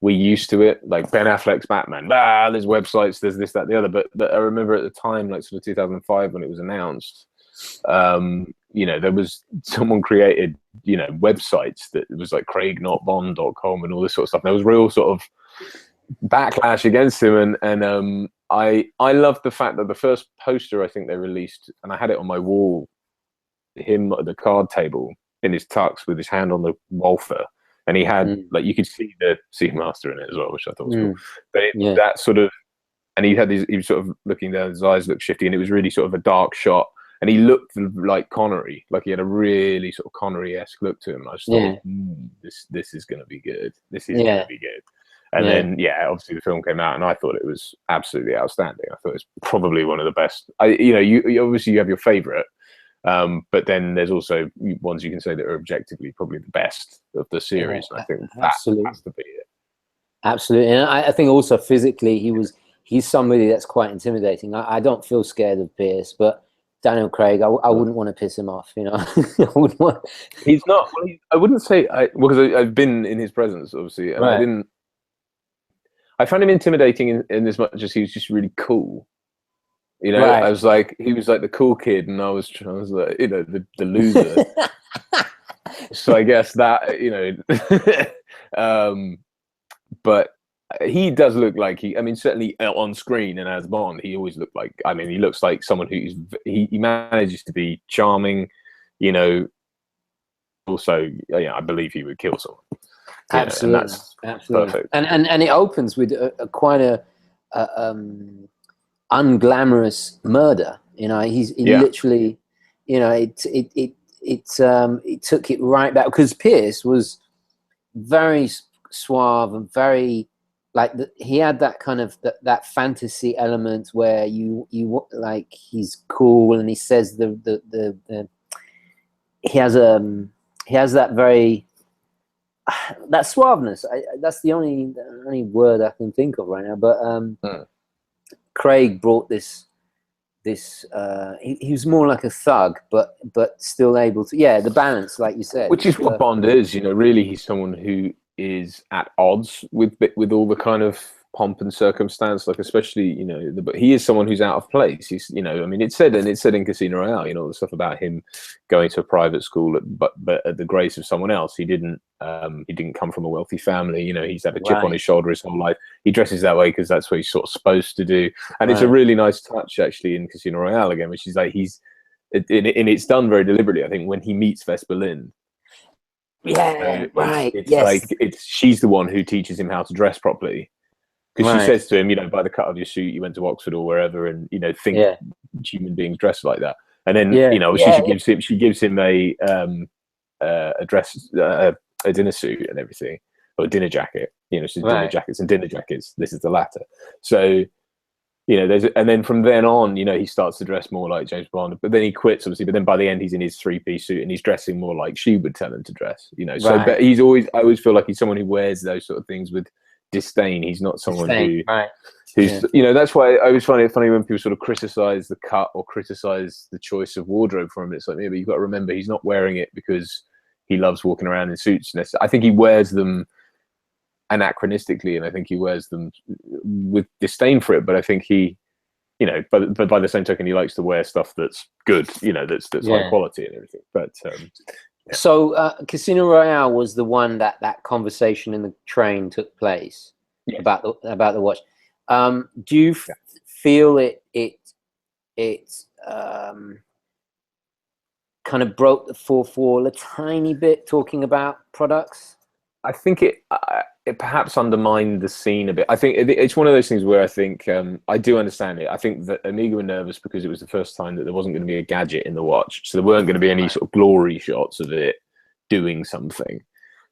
we're used to it. Like Ben Affleck's Batman, there's websites, there's this, that, the other. But I remember at the time, like sort of 2005 when it was announced, there was someone created, websites that was like craignotbond.com and all this sort of stuff. And there was real sort of backlash against him, and I loved the fact that the first poster I think they released, and I had it on my wall, him at the card table in his tux with his hand on the Walther, and he had like, you could see the Seamaster in it as well, which I thought was cool. But that sort of, and he was sort of looking down, his eyes looked shifty, and it was really sort of a dark shot, and he looked like Connery, like he had a really sort of Connery-esque look to him. I just thought, this is going to be good. This is going to be good. And then, obviously the film came out, and I thought it was absolutely outstanding. I thought it was probably one of the best. You obviously you have your favorite, but then there's also ones you can say that are objectively probably the best of the series. And I think that has to be it. Absolutely, and I think also physically he's somebody that's quite intimidating. I don't feel scared of Pierce, but Daniel Craig, I wouldn't want to piss him off. I wouldn't want. He's not. I wouldn't say because I've been in his presence, obviously, and I didn't. I found him intimidating in as much as he was just really cool. I was like, he was like the cool kid, and I was like, the loser. So I guess that, but he does look like certainly on screen and as Bond, he always looked like, he looks like someone he manages to be charming, also, I believe he would kill someone. Absolutely, and that's absolutely. perfect. And it opens with quite a unglamorous murder. He literally, it took it right back, because Pierce was very suave and very he had that kind of that fantasy element where you like, he's cool and he says he has that very that suaveness. That's the only word I can think of right now. But Craig brought this. He was more like a thug, but still able to, the balance, like you said. Which is what Bond is, really. He's someone who is at odds with all the kind of pomp and circumstance, like, especially, but he is someone who's out of place. He's, it's said in Casino Royale, the stuff about him going to a private school, but at the grace of someone else. He didn't come from a wealthy family. He's had a chip on his shoulder his whole life. He dresses that way because that's what he's sort of supposed to do. And it's a really nice touch, actually, in Casino Royale again, which is like, and it's done very deliberately, I think, when he meets Vesper Lynd. It's she's the one who teaches him how to dress properly, because she says to him, by the cut of your suit, you went to Oxford or wherever, and think human beings dress like that. And then she gives him a dress, a dinner suit and everything, or a dinner jacket. She's dinner jackets and dinner jackets. This is the latter. So and then from then on, he starts to dress more like James Bond, but then he quits, obviously. But then by the end, he's in his 3-piece suit and he's dressing more like she would tell him to dress, So, but I always feel like he's someone who wears those sort of things with disdain. He's not someone who's, that's why I always find it funny when people sort of criticize the cut or criticize the choice of wardrobe for him. It's like, but you've got to remember, he's not wearing it because he loves walking around in suits. I think he wears them anachronistically, and I think he wears them with disdain for it, but I think he but by the same token, he likes to wear stuff that's good, that's high quality and everything. But so Casino Royale was the one that conversation in the train took place about the watch. Do you feel it kind of broke the fourth wall a tiny bit, talking about products? I think it perhaps undermined the scene a bit. I think it's one of those things where I think I do understand it. I think that Omega were nervous because it was the first time that there wasn't going to be a gadget in the watch, so there weren't going to be any sort of glory shots of it doing something.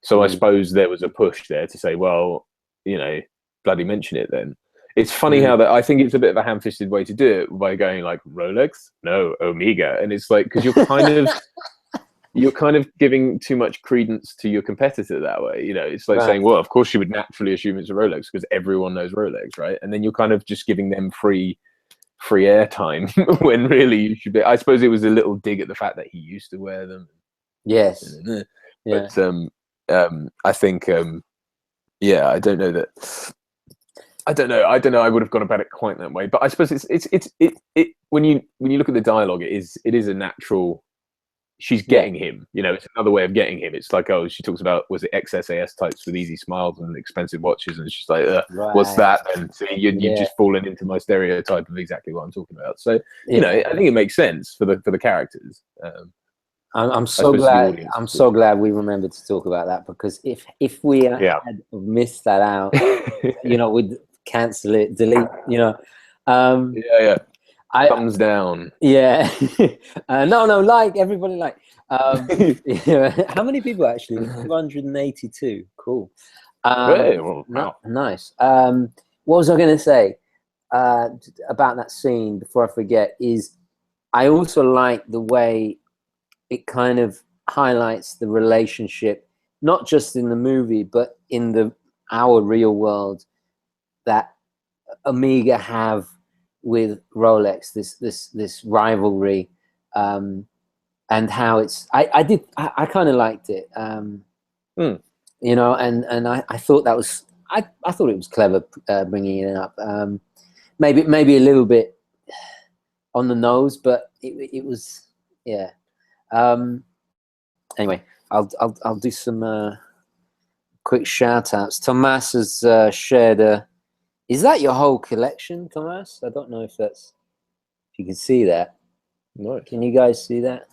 So I suppose there was a push there to say, well, bloody mention it then. It's funny how that, I think it's a bit of a ham-fisted way to do it, by going like, Rolex? No, Omega. And it's like, because you're kind of giving too much credence to your competitor that way. It's like saying, well, of course you would naturally assume it's a Rolex because everyone knows Rolex, right? And then you're kind of just giving them free airtime when really you should be. I suppose it was a little dig at the fact that he used to wear them. Yes. But I think I don't know that. I don't know. I would have gone about it quite that way. But I suppose it's when you look at the dialogue, it is a natural. She's getting him, it's another way of getting him. It's like, she talks about, was it XSAS types with easy smiles and expensive watches, and she's like, what's that? And so you've just fallen into my stereotype of exactly what I'm talking about. So I think it makes sense for the characters. I'm so glad. I'm so glad we remembered to talk about that, because if we had missed that out, we'd cancel it, delete. Thumbs down. No, like everybody, like. How many people actually? 282. Cool. Wow. Nice. What was I going to say about that scene before I forget? Is I also like the way it kind of highlights the relationship, not just in the movie, but in our real world, that Omega have with Rolex, this rivalry, and how it's. I kind of liked it, and I thought that was. I thought it was clever bringing it up. Maybe a little bit on the nose, but it was Anyway, I'll do some quick shout outs. Tomas has shared is that your whole collection, Tomas? I don't know if you can see that. No. Can you guys see that?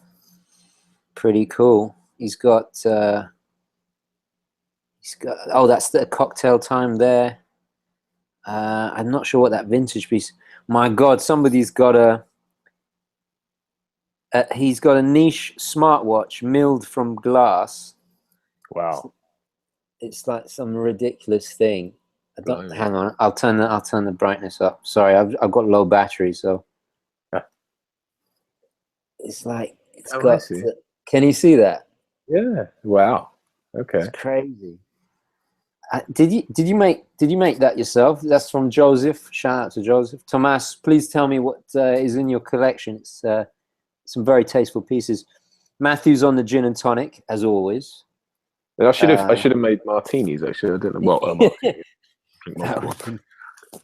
Pretty cool. he's got. Oh, that's the cocktail time there. I'm not sure what that vintage piece. My God, somebody's got he's got a niche smartwatch milled from glass. Wow. It's like some ridiculous thing. Hang on, I'll turn the brightness up. Sorry, I've got low battery, so it's like it's got. Can you see that? Yeah. Wow. Okay. It's crazy. Did you make that yourself? That's from Joseph. Shout out to Joseph. Tomas, please tell me what is in your collection. It's some very tasteful pieces. Matthew's on the gin and tonic as always. I should have made martinis. Actually, I didn't know what martini.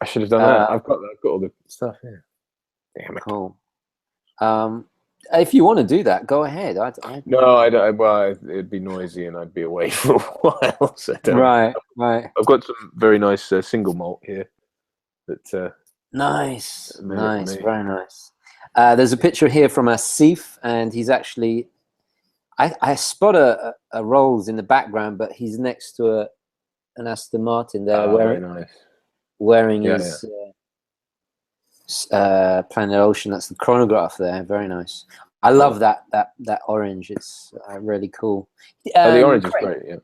I should have done that. I've got all the stuff here. Damn it. Cool. If you want to do that, go ahead. No, I don't. Well, it'd be noisy, and I'd be away for a while. So right. I've got some very nice single malt here. That nice, very nice. There's a picture here from Asif, and he's actually. I spot a Rolls in the background, but he's next to an Aston Martin there, wearing his Planet Ocean. That's the chronograph there. Very nice. I love that orange. It's really cool. The orange is great. Yeah.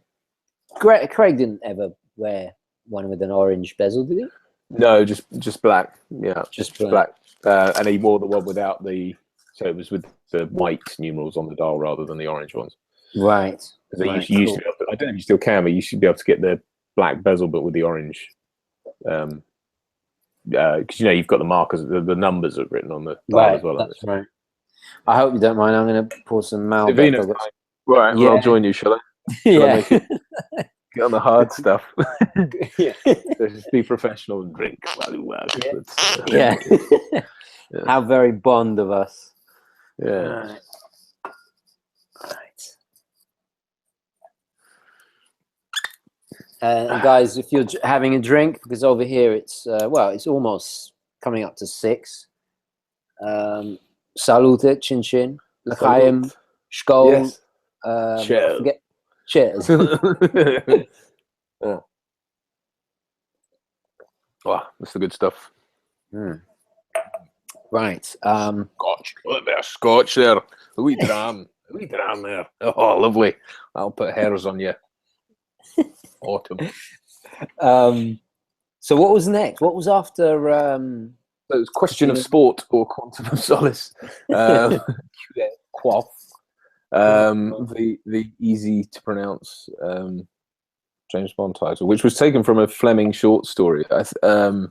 Craig didn't ever wear one with an orange bezel, did he? No, just black. Yeah, just black. And he wore the one without the. So it was with the white numerals on the dial rather than the orange ones. Right. They used to be able to, I don't know if you still can, but you should be able to get the black bezel, but with the orange. Because you've got the markers, the numbers are written on the dial as well. That's right. I hope you don't mind. I'm going to pour some Malbec. Right, well, I'll join you, shall I? Yeah. Get on the hard stuff. Yeah. So just be professional and drink while you work. Yeah. How very Bond of us. Yeah. Right. Guys, if you're having a drink, because over here it's it's almost coming up to 6. Salute, chin chin, l'chaim, shkol. Cheers. Cheers. Oh, wow, that's the good stuff. Right. Scotch. Oh, a bit of Scotch there. A wee dram. There. Oh, lovely. I'll put hairs on you. Autumn. So what was next? What was after? It was Question of Sport or Quantum of Solace. The easy to pronounce James Bond title, which was taken from a Fleming short story. What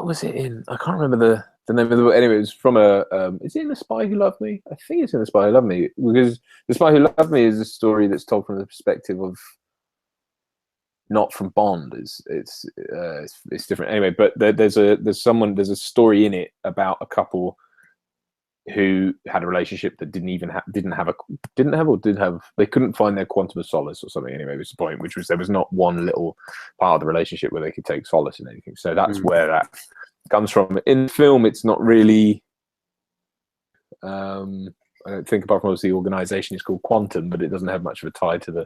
was it in? I can't remember the name of the book. Anyway, it was from is it in The Spy Who Loved Me? I think it's in The Spy Who Loved Me, because The Spy Who Loved Me is a story that's told from the perspective of, not from Bond. It's different. Anyway, but there's a story in it about a couple who had a relationship that they couldn't find their quantum of solace or something. Anyway, was the point, which was there was not one little part of the relationship where they could take solace in anything. So that's where that comes from. In film, it's not really. I don't think, apart from the organization is called Quantum, but it doesn't have much of a tie to the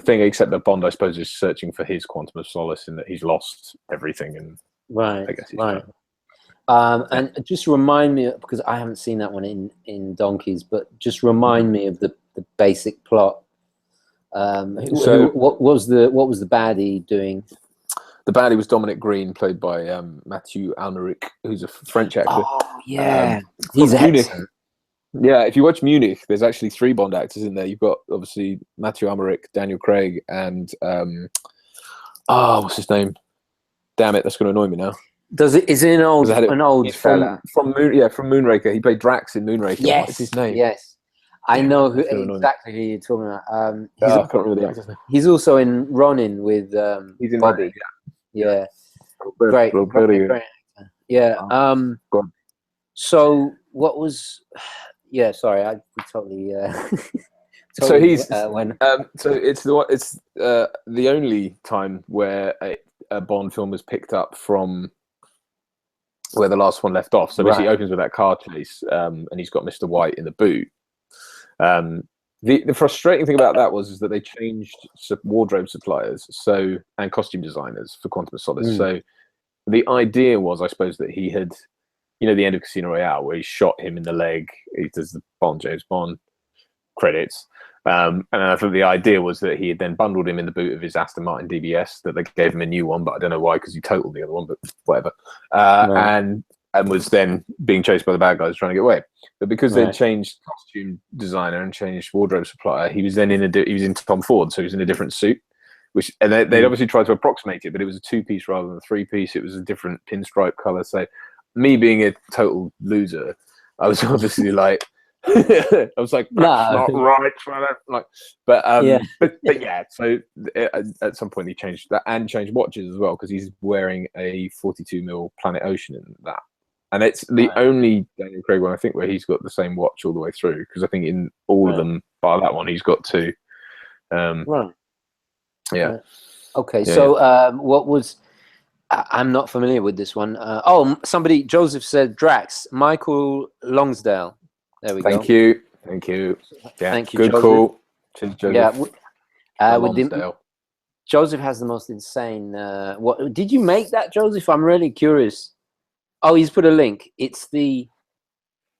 thing, except that Bond, I suppose, is searching for his quantum of solace in that he's lost everything, and right. I guess he's right. And just remind me, because I haven't seen that one in Donkeys, but just remind me of the basic plot. What was the baddie doing? The baddie was Dominic Green, played by Mathieu Amalric, who's a French actor. Oh yeah, he's excellent. Yeah, if you watch Munich, there's actually 3 Bond actors in there. You've got obviously Mathieu Amalric, Daniel Craig, and what's his name? Damn it, that's going to annoy me now. Is it an old fella from Moonraker? He played Drax in Moonraker. Yes, what is his name? Yes, I know exactly who you're talking about. I can't remember the actor's name. He's also in Ronin with. He's in Bobby. Yeah. Great actor. Yeah. So what was? Yeah. Sorry, I totally. So he's so it's the only time where a Bond film was picked up from where the last one left off. So basically, it opens with that car chase, and he's got Mr. White in the boot. The frustrating thing about that is that they changed wardrobe suppliers and costume designers for Quantum of Solace. So the idea was, I suppose, that he had, the end of Casino Royale where he shot him in the leg. He does the James Bond credits. And I think the idea was that he had then bundled him in the boot of his Aston Martin DBS, that they gave him a new one, but I don't know why, because he totaled the other one, but whatever. And was then being chased by the bad guys trying to get away. But because they'd changed costume designer and changed wardrobe supplier, he was then he was in Tom Ford, so he was in a different suit. And they'd obviously tried to approximate it, but it was a 2-piece rather than a 3-piece. It was a different pinstripe color. So me being a total loser, I was obviously like, I was like, that's not right. But yeah. So at some point he changed that and changed watches as well, because he's wearing a 42mm Planet Ocean in that, and it's the only Daniel Craig one I think where he's got the same watch all the way through. Because I think in all of them, bar that one, he's got 2. Yeah. Okay. So what was? I'm not familiar with this one. Somebody, Joseph said Drax, Michael Longsdale. There we go. Thank you. Yeah, thank you. Good Joseph. call. Cheers, Joseph. Yeah. Joseph has the most insane. What did you make that, Joseph? I'm really curious. Oh, he's put a link. It's the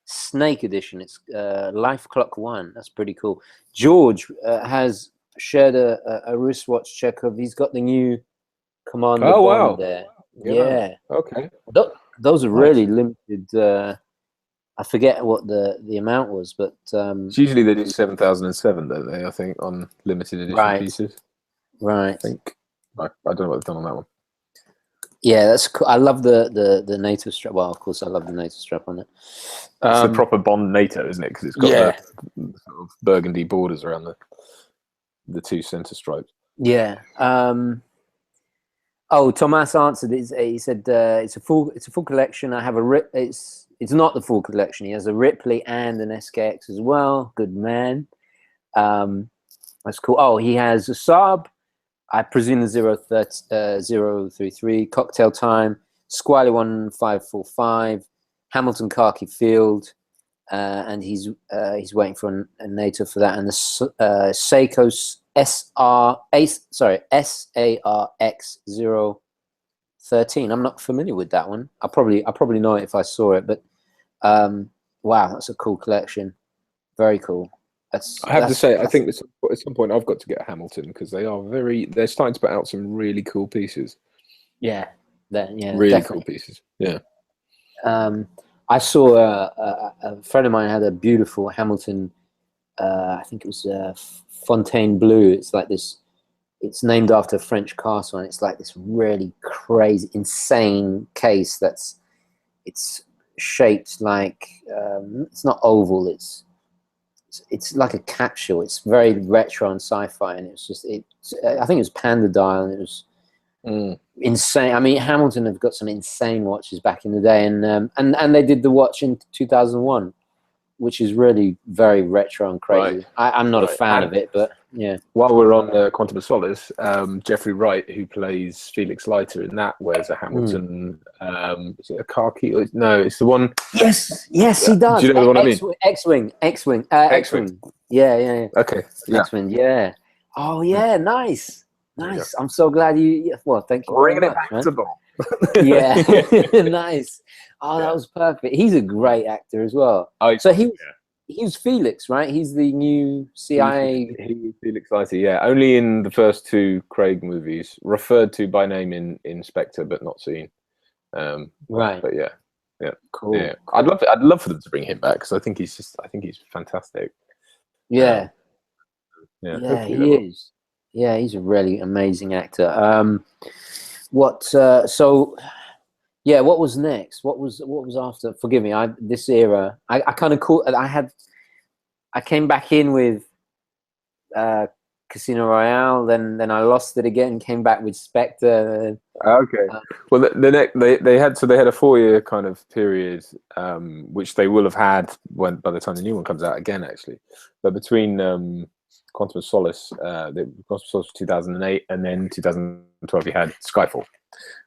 Snake edition. It's Life Clock 1. That's pretty cool. George has shared a wristwatch check-up. He's got the new Commander Bond there. Yeah. Okay. Those are really limited. I forget what the amount was, but usually they do 7,007, don't they? I think on limited edition pieces. Right. I think. I don't know what they've done on that one. Yeah, that's cool. I love the NATO strap. Well, of course, I love the NATO strap on it. It's the proper Bond NATO, isn't it? Because it's got the sort of burgundy borders around the 2 center stripes. Yeah. Thomas answered. He said it's a full collection. I have It's not the full collection. He has a Ripley and an SKX as well. Good man. That's cool. Oh, he has a Saab. I presume the 033, Cocktail Time, Squally 1545, Hamilton Khaki Field, and he's waiting for a NATO for that, and the Seiko SARX 013. I'm not familiar with that one. I probably know it if I saw it, but wow, that's a cool collection. Very cool. I have to say, I think at some point I've got to get a Hamilton, because they're starting to put out some really cool pieces. Yeah, really definitely. Cool pieces. Yeah. I saw a friend of mine had a beautiful Hamilton. I think it was Fontaine Bleu. It's like this. It's named after a French castle, and it's like this really crazy, insane case. It's shaped like it's not oval. It's like a capsule. It's very retro and sci-fi, and I think it was Panda Dial, and it was insane. I mean, Hamilton have got some insane watches back in the day, and they did the watch in 2001, which is really very retro and crazy. I'm not a fan of it, but yeah. While we're on Quantum of Solace, Jeffrey Wright, who plays Felix Leiter in that, wears a Hamilton. Is it a khaki? No, it's the one. Yes, he does. Do you know what I mean? X-wing. X-wing. Yeah. Okay. Yeah. X-wing. Yeah. Oh yeah, nice. I'm so glad you. Well, thank you. Bringing it back to ball. Yeah, nice. Oh, that was perfect. He's a great actor as well. So he was Felix, right? He's the new CIA. He was Felix Leiter, yeah. Only in the first 2 Craig movies, referred to by name in Spectre, but not seen. Right. But yeah, cool. Yeah, I'd love for them to bring him back, because I think he's fantastic. Yeah. Yeah, he is. Yeah, he's a really amazing actor. What was next? What was after? Forgive me. This era. I kind of caught. I came back in with Casino Royale. Then I lost it again. Came back with Spectre. Okay. Well, they had a 4-year kind of period, which they will have had by the time the new one comes out again, actually. But between Quantum of Solace, Quantum of Solace 2008, and then 2012 you had Skyfall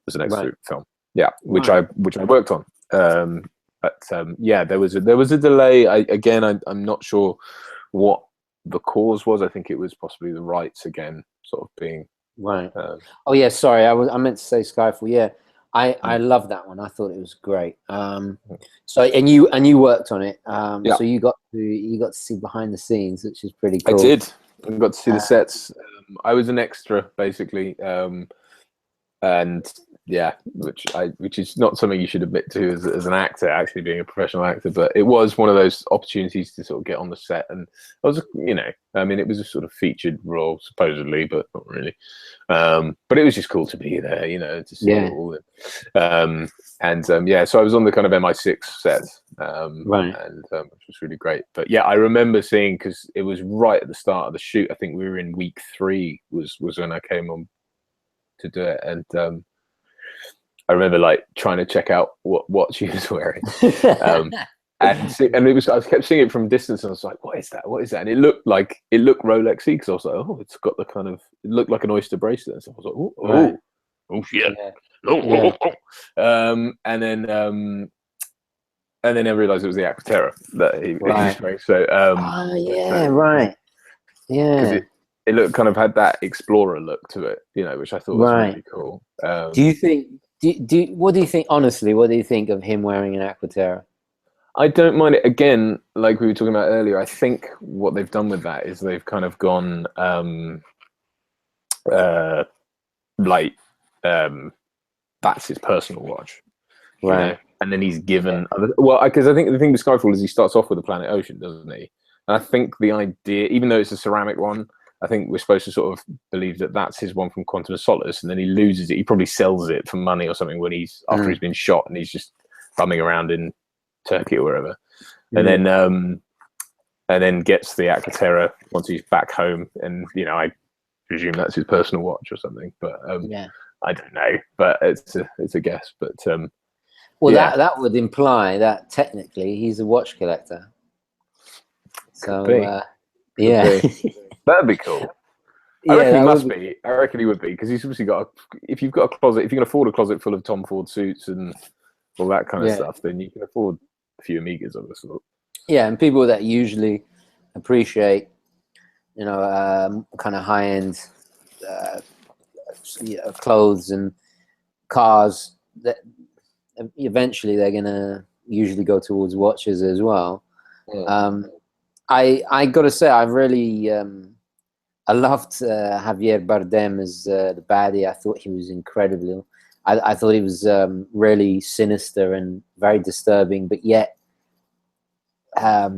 was the next film. Yeah, which I worked on. But there was a delay. I'm not sure what the cause was. I think it was possibly the rights again, sort of being right. Oh yeah, sorry, I meant to say Skyfall. Yeah, I love that one. I thought it was great. So and you worked on it. Yeah. So you got to see behind the scenes, which is pretty cool. I did. I got to see the sets. I was an extra basically, and yeah, which is not something you should admit to as an actor, actually being a professional actor, but it was one of those opportunities to sort of get on the set, and I was, I mean, it was a sort of featured role supposedly, but not really. But it was just cool to be there, to see it all. So I was on the kind of MI6 set, right, and which was really great. But yeah, I remember seeing, because it was right at the start of the shoot. I think we were in week 3 was when I came on to do it, and I remember like trying to check out what she was wearing, and it was, I kept seeing it from distance, and I was like, "What is that? What is that?" And it looked Rolexy, because I was like, "Oh, it's got the kind of, it looked like an oyster bracelet." And so I was like, "Oh shit!" And then I realised it was the Aquaterra that he was wearing. So because it looked, kind of had that explorer look to it, which I thought was really cool. Do you think? What do you think? Honestly, what do you think of him wearing an Aquaterra? I don't mind it. Again, like we were talking about earlier, I think what they've done with that is they've kind of gone that's his personal watch, right? And then he's given because I think the thing with Skyfall is he starts off with the planet Ocean, doesn't he? And I think the idea, even though it's a ceramic one, I think we're supposed to sort of believe that that's his one from Quantum of Solace, and then he loses it. He probably sells it for money or something when after he's been shot, and he's just bumming around in Turkey or wherever, and then gets the Aquaterra once he's back home, and I presume that's his personal watch or something, but I don't know, but it's a guess. But that would imply that technically he's a watch collector. So that'd be cool. I reckon he must be. I reckon he would be, because he's obviously got if you've got a closet, if you can afford a closet full of Tom Ford suits and all that kind of stuff, then you can afford a few Omegas of this sort. Yeah, and people that usually appreciate, kind of high-end clothes and cars, that eventually they're gonna usually go towards watches as well. I got to say, I really I loved Javier Bardem as the baddie. I thought he was incredible. I thought he was really sinister and very disturbing, but yet I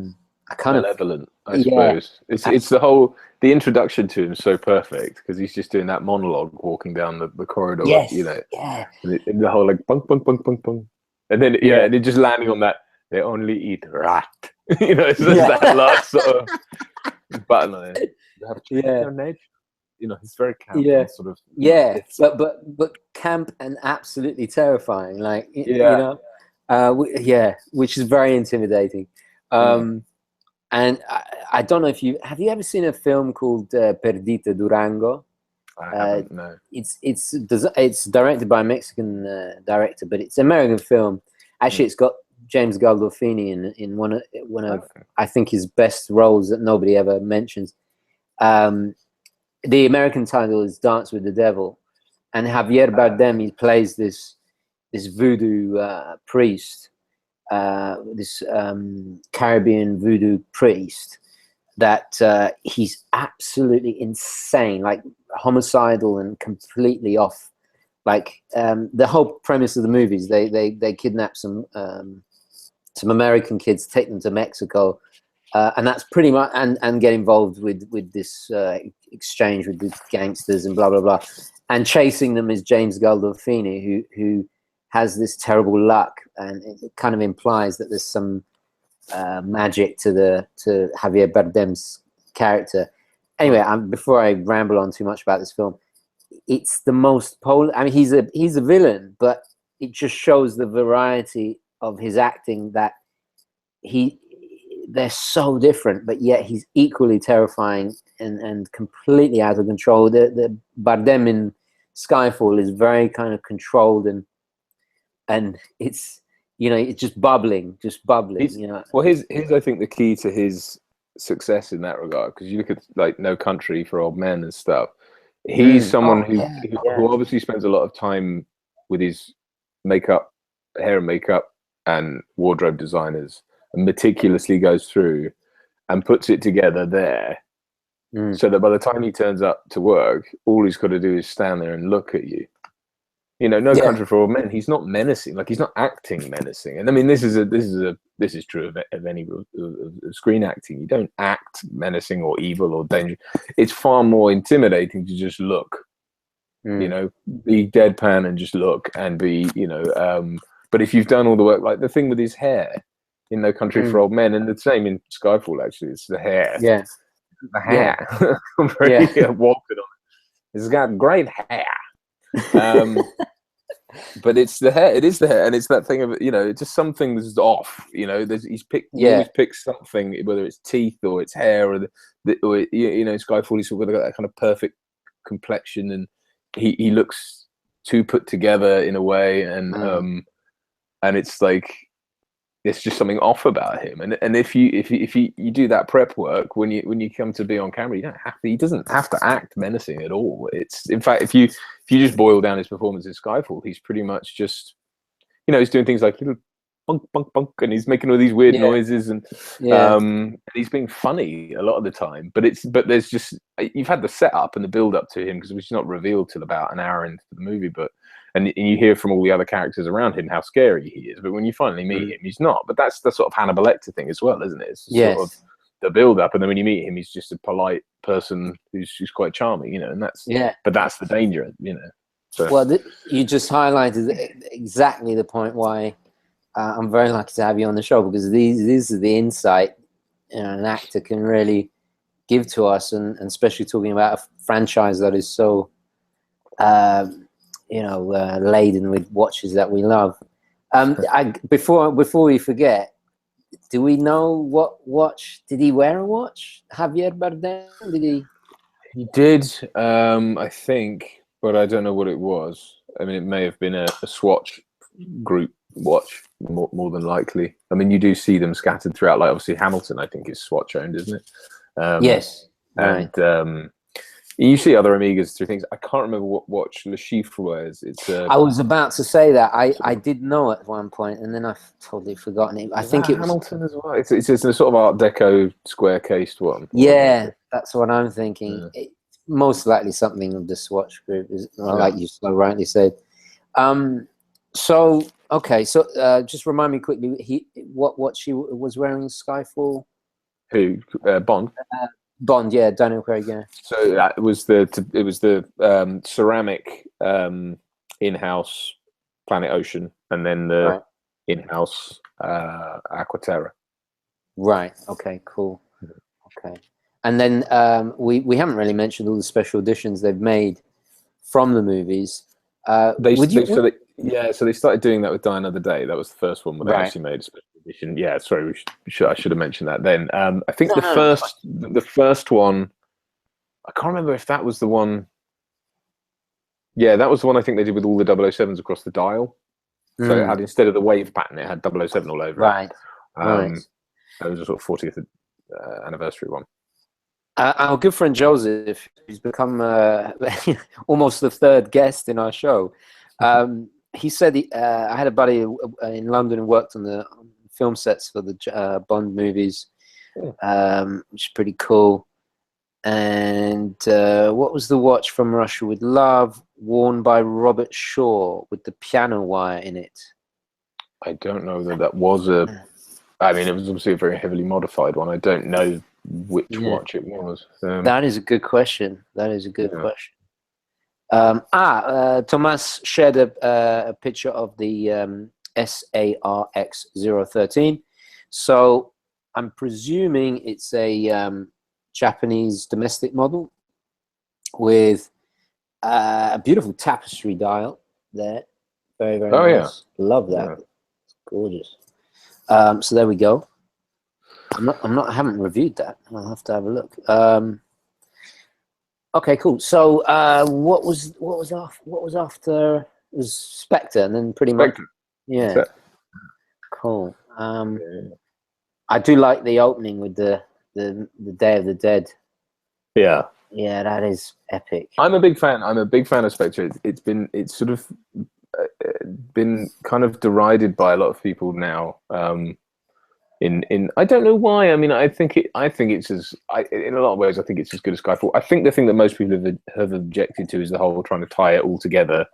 kind malevolent, I suppose. It's the introduction to him is so perfect, because he's just doing that monologue walking down the corridor, and the whole like bunk bunk bunk bunk bunk, and then and it just landing on that, they only eat rat. It's just that last sort of button on it. You have to your nature. It's very camp, sort of. But camp and absolutely terrifying, like which is very intimidating. And I don't know if have you ever seen a film called Perdita Durango? I haven't, no. It's directed by a Mexican director, but it's an American film. Actually, it's got James Gandolfini in one of I think his best roles that nobody ever mentions. The American title is Dance with the Devil, and Javier Bardem, he plays this voodoo priest, this Caribbean voodoo priest that he's absolutely insane, like homicidal and completely off. Like the whole premise of the movies, they kidnap some American kids, take them to Mexico, and that's pretty much, and get involved with this exchange with the gangsters and blah blah blah. And chasing them is James Gandolfini, who has this terrible luck, and it kind of implies that there's some magic to Javier Bardem's character. Anyway, before I ramble on too much about this film, it's the most polar. I mean, he's a villain, but it just shows the variety of his acting, that they're so different, but yet he's equally terrifying and completely out of control. The Bardem in Skyfall is very kind of controlled, and it's it's just bubbling. Well, his I think the key to his success in that regard, because you look at like No Country for Old Men and stuff. He's someone who obviously spends a lot of time with his makeup, hair and makeup, and wardrobe designers, and meticulously goes through and puts it together there, so that by the time he turns up to work, all he's got to do is stand there and look at you. You know, No Country for Old Men. He's not menacing. Like, he's not acting menacing. And I mean, this is true of any of screen acting. You don't act menacing or evil or dangerous. It's far more intimidating to just look. You know, be deadpan and just look and be, you know. But if you've done all the work, like the thing with his hair in No Country for Old Men, and the same in Skyfall, actually, it's the hair. Yeah, the hair. I'm very walking on it. He's got great hair. But it's the hair. It is the hair, and it's that thing of, you know, it's just something's off. You know, he always picks something, whether it's teeth or it's hair or you know, Skyfall. He's got that kind of perfect complexion, and he looks too put together in a way, and it's like there's just something off about him. And if you do that prep work when you come to be on camera, you don't have to. He doesn't have to act menacing at all. It's, in fact, if you just boil down his performance in Skyfall, he's pretty much just, you know, he's doing things like little bunk bunk bunk, and he's making all these weird noises, and he's being funny a lot of the time. But there's just, you've had the setup and the build up to him, because it's not revealed till about an hour into the movie, and you hear from all the other characters around him how scary he is. But when you finally meet him, he's not. But that's the sort of Hannibal Lecter thing as well, isn't it? It's sort of the build-up, and then when you meet him, he's just a polite person who's quite charming, you know. And that's But that's the danger, you know. So. Well, you just highlighted exactly the point why I'm very lucky to have you on the show, because these are the insight, you know, an actor can really give to us, and especially talking about a franchise that is so. You know, laden with watches that we love. Before we forget, do we know what watch did he wear? A watch, Javier Bardem? Did he? He did, I think, but I don't know what it was. I mean, it may have been a Swatch group watch, more than likely. I mean, you do see them scattered throughout. Like, obviously, Hamilton, I think, is Swatch owned, isn't it? Yes. And you see other Omegas through things. I can't remember what watch Le Chiffre wears. It's. I was about to say that. I did know at one point, and then I've totally forgotten it. I think it was Hamilton as well. It's a sort of Art Deco square cased one. Yeah, that's what I'm thinking. Yeah. Most likely something of the Swatch group, like you so rightly said. So okay, so just remind me quickly. What she was wearing in Skyfall? Who? Bond. Bond, yeah, Daniel Craig, yeah. So it was the ceramic in-house Planet Ocean, and then the in-house Aquaterra. Right. Okay. Cool. Okay. And then we haven't really mentioned all the special editions they've made from the movies. So they started doing that with Die Another Day. That was the first one where they actually made a special edition. Yeah, sorry, I should have mentioned that then. I think the first one, I can't remember if that was the one. Yeah, that was the one I think they did with all the 007s across the dial. So it had, instead of the wave pattern, it had 007 all over it. Right. That was a sort of 40th anniversary one. Our good friend Joseph, who's become almost the third guest in our show, he said I had a buddy in London who worked on the film sets for the Bond movies, which is pretty cool. And what was the watch from Russia with Love, worn by Robert Shaw with the piano wire in it? I don't know that was a... I mean, it was obviously a very heavily modified one. I don't know which watch it was. That is a good question. Question. Thomas shared a picture of the SARX 013. So I'm presuming it's a Japanese domestic model with a beautiful tapestry dial there. Very, very nice. Yeah. Love that. Yeah. It's gorgeous. So there we go. I haven't reviewed that. I'll have to have a look. Okay, cool. So what was after? It was Spectre, and then pretty much cool. I do like the opening with the the Day of the Dead. Yeah. Yeah, that is epic. I'm a big fan. I'm a big fan of Spectre. It's sort of been kind of derided by a lot of people now. In I don't know why. I mean, I think it's in a lot of ways I think it's as good as Skyfall. I think the thing that most people have objected to is the whole trying to tie it all together,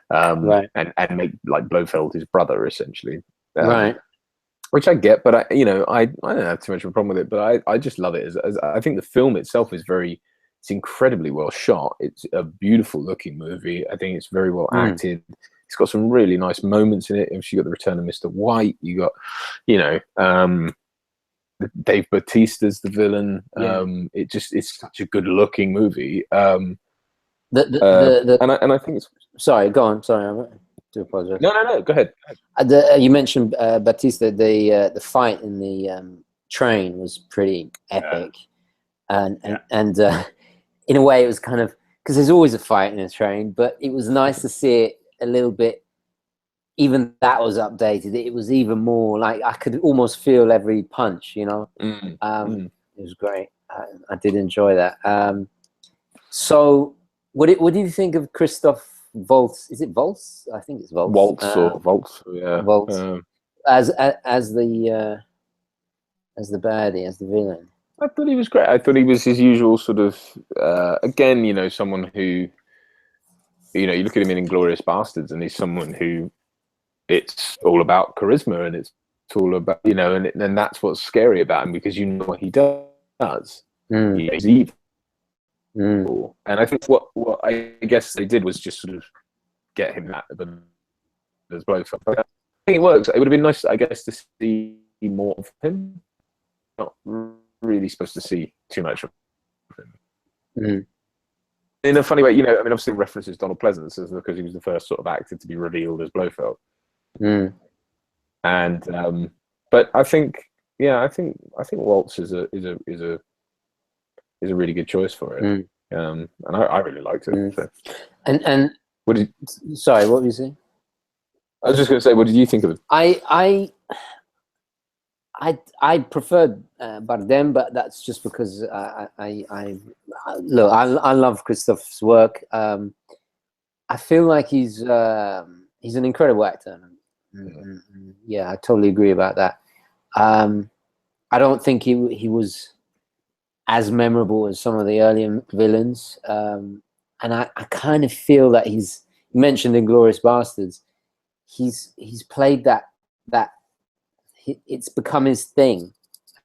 Right. and make like Blofeld his brother essentially. Right. Which I get, but I don't have too much of a problem with it. But I just love it. As I think the film itself is it's incredibly well shot. It's a beautiful looking movie. I think it's very well acted. It's got some really nice moments in it. You got the return of Mr. White. You got, Dave Bautista's the villain. Yeah. It's such a good looking movie. And I think it's. Sorry, go on. Sorry, I do apologize. No. Go ahead. You mentioned Bautista. The fight in the train was pretty epic, and in a way it was kind of, because there's always a fight in a train, but it was nice to see it a little bit. Even that was updated. It was even more like I could almost feel every punch. It was great. I did enjoy that. So, what did you think of Christoph Waltz? Is it Waltz? I think it's Waltz. Waltz or Waltz, yeah. Waltz as the baddie, as the villain. I thought he was great. I thought he was his usual sort of again, someone who, you look at him in Inglourious Bastards, and he's someone who it's all about charisma, and it's all about and that's what's scary about him, because what he does. He's evil. And I think what I guess they did was just sort of get him that as Blofeld. I think it works. It would have been nice, I guess, to see more of him. Not really supposed to see too much of him. In a funny way, I mean, obviously references Donald Pleasance because he was the first sort of actor to be revealed as Blofeld. And but I think Waltz is a really good choice for it. And I really liked it. So. And what did sorry, what were you saying? I was just going to say, what did you think of it? I preferred Bardem, but that's just because I love Christoph's work. I feel like he's an incredible actor. Yeah, I totally agree about that. I don't think he was as memorable as some of the earlier villains, and I kind of feel that you mentioned Inglourious Bastards. He's played that it's become his thing.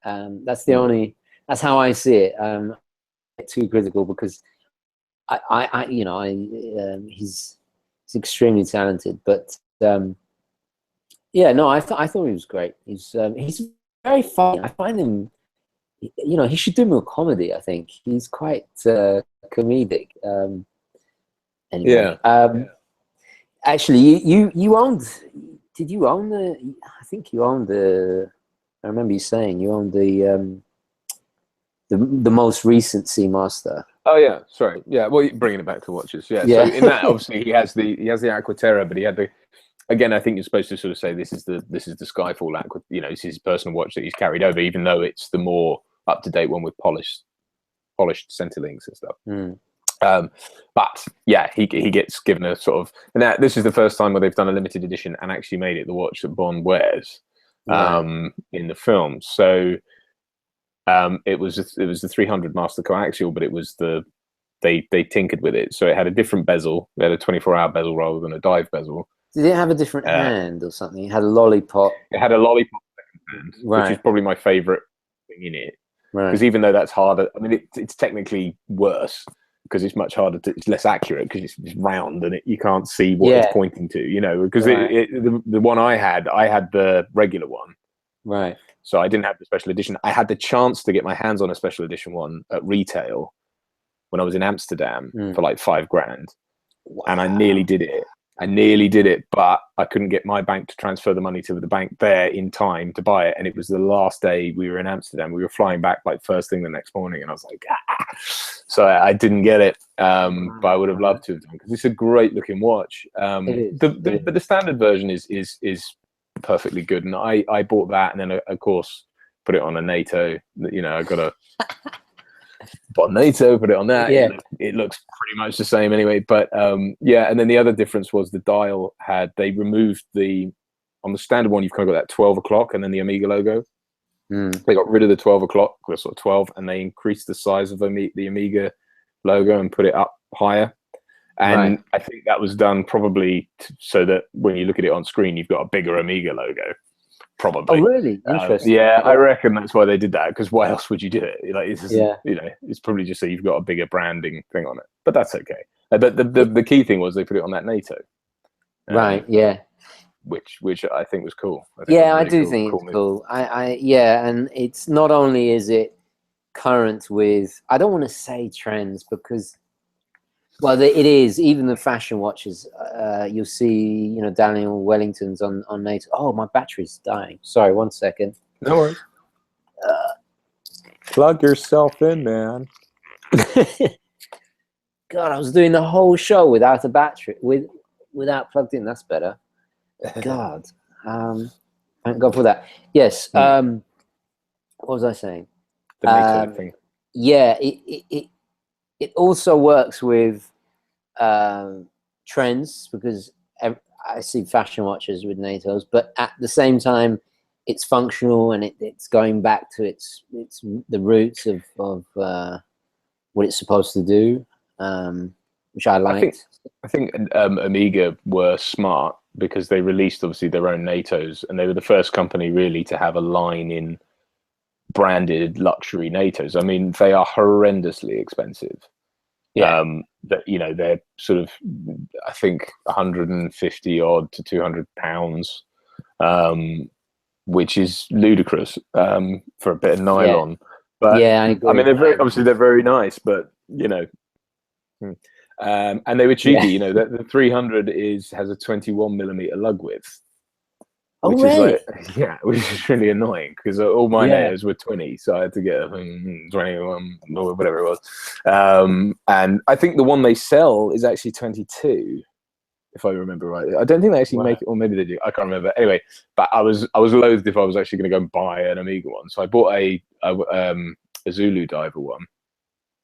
That's how I see it. Get too critical because he's extremely talented, but I thought he was great. He's very funny. I find him, he should do more comedy. I think he's quite comedic. Anyway, actually, you owned. Did you own the? I think you owned the. I remember you saying you owned the most recent Seamaster. Oh yeah, sorry. Yeah, well, bringing it back to watches. Yeah. So in that, obviously, he has the Aquaterra, but he had the. Again, I think you're supposed to sort of say this is the Skyfall Aqua. This is his personal watch that he's carried over, even though it's the more up to date one with polished center links and stuff. But yeah, he gets given a sort of. Now this is the first time where they've done a limited edition and actually made it the watch that Bond wears in the film. So it was the 300 Master Coaxial, but it was they tinkered with it, so it had a different bezel. It had a 24-hour bezel rather than a dive bezel. Did it have a different hand or something? It had a lollipop. It had a lollipop second hand, which is probably my favourite thing in it. Because even though that's harder, I mean, it's technically worse because it's much harder it's less accurate because it's round and you can't see what it's pointing to, because the one I had the regular one. Right. So I didn't have the special edition. I had the chance to get my hands on a special edition one at retail when I was in Amsterdam for like $5,000. Wow. And I nearly did it. But I couldn't get my bank to transfer the money to the bank there in time to buy it. And it was the last day we were in Amsterdam. We were flying back like first thing the next morning. And I was like, So I didn't get it. But I would have loved to have done because it's a great looking watch. But the standard version is perfectly good. And I bought that. And then, of course, put it on a NATO. You know, I got a bought NATO, put it on that. Yeah. It looks pretty much the same anyway. But yeah, and then the other difference was the dial they removed on the standard one, you've kind of got that 12 o'clock and then the Omega logo. They got rid of the 12 o'clock, sort of 12, and they increased the size of the Omega logo and put it up higher. And I think that was done probably so that when you look at it on screen, you've got a bigger Omega logo. Probably. Oh, really? Interesting. Yeah, I reckon that's why they did that. Because why else would you do it? Like, it's just, you know, it's probably just so you've got a bigger branding thing on it. But that's okay. But the key thing was they put it on that NATO. Right. Yeah. Which I think was cool. I do think it's cool. Yeah, and it's not only is it current with, I don't want to say trends because, well, it is. Even the fashion watches, you'll see, you know, Daniel Wellington's on NATO. Oh, my battery's dying. Sorry, 1 second. No worries. Plug yourself in, man. God, I was doing the whole show without a battery, without plugged in. That's better. God, thank God for that. Yes. What was I saying? The NATO thing. Yeah, it also works with trends because I see fashion watches with NATOs, but at the same time, it's functional and it's going back to its the roots of what it's supposed to do, which I liked. I think Omega were smart because they released obviously their own NATOs, and they were the first company really to have a line in branded luxury NATOs. I mean, they are horrendously expensive. Yeah. That, you know, they're sort of, I think, 150 odd to 200 pounds, which is ludicrous for a bit of nylon. Yeah. But yeah, I agree. I mean, they're very nice, but you know. And they were cheeky, you know. The 300 has a 21mm lug width, which is like, which is really annoying because all my NATOs were 20, so I had to get a 21 or whatever it was. And I think the one they sell is actually 22, if I remember right. I don't think they actually make it, or maybe they do. I can't remember. Anyway, but I was loathed if I was actually going to go and buy an Omega one, so I bought a Zulu diver one.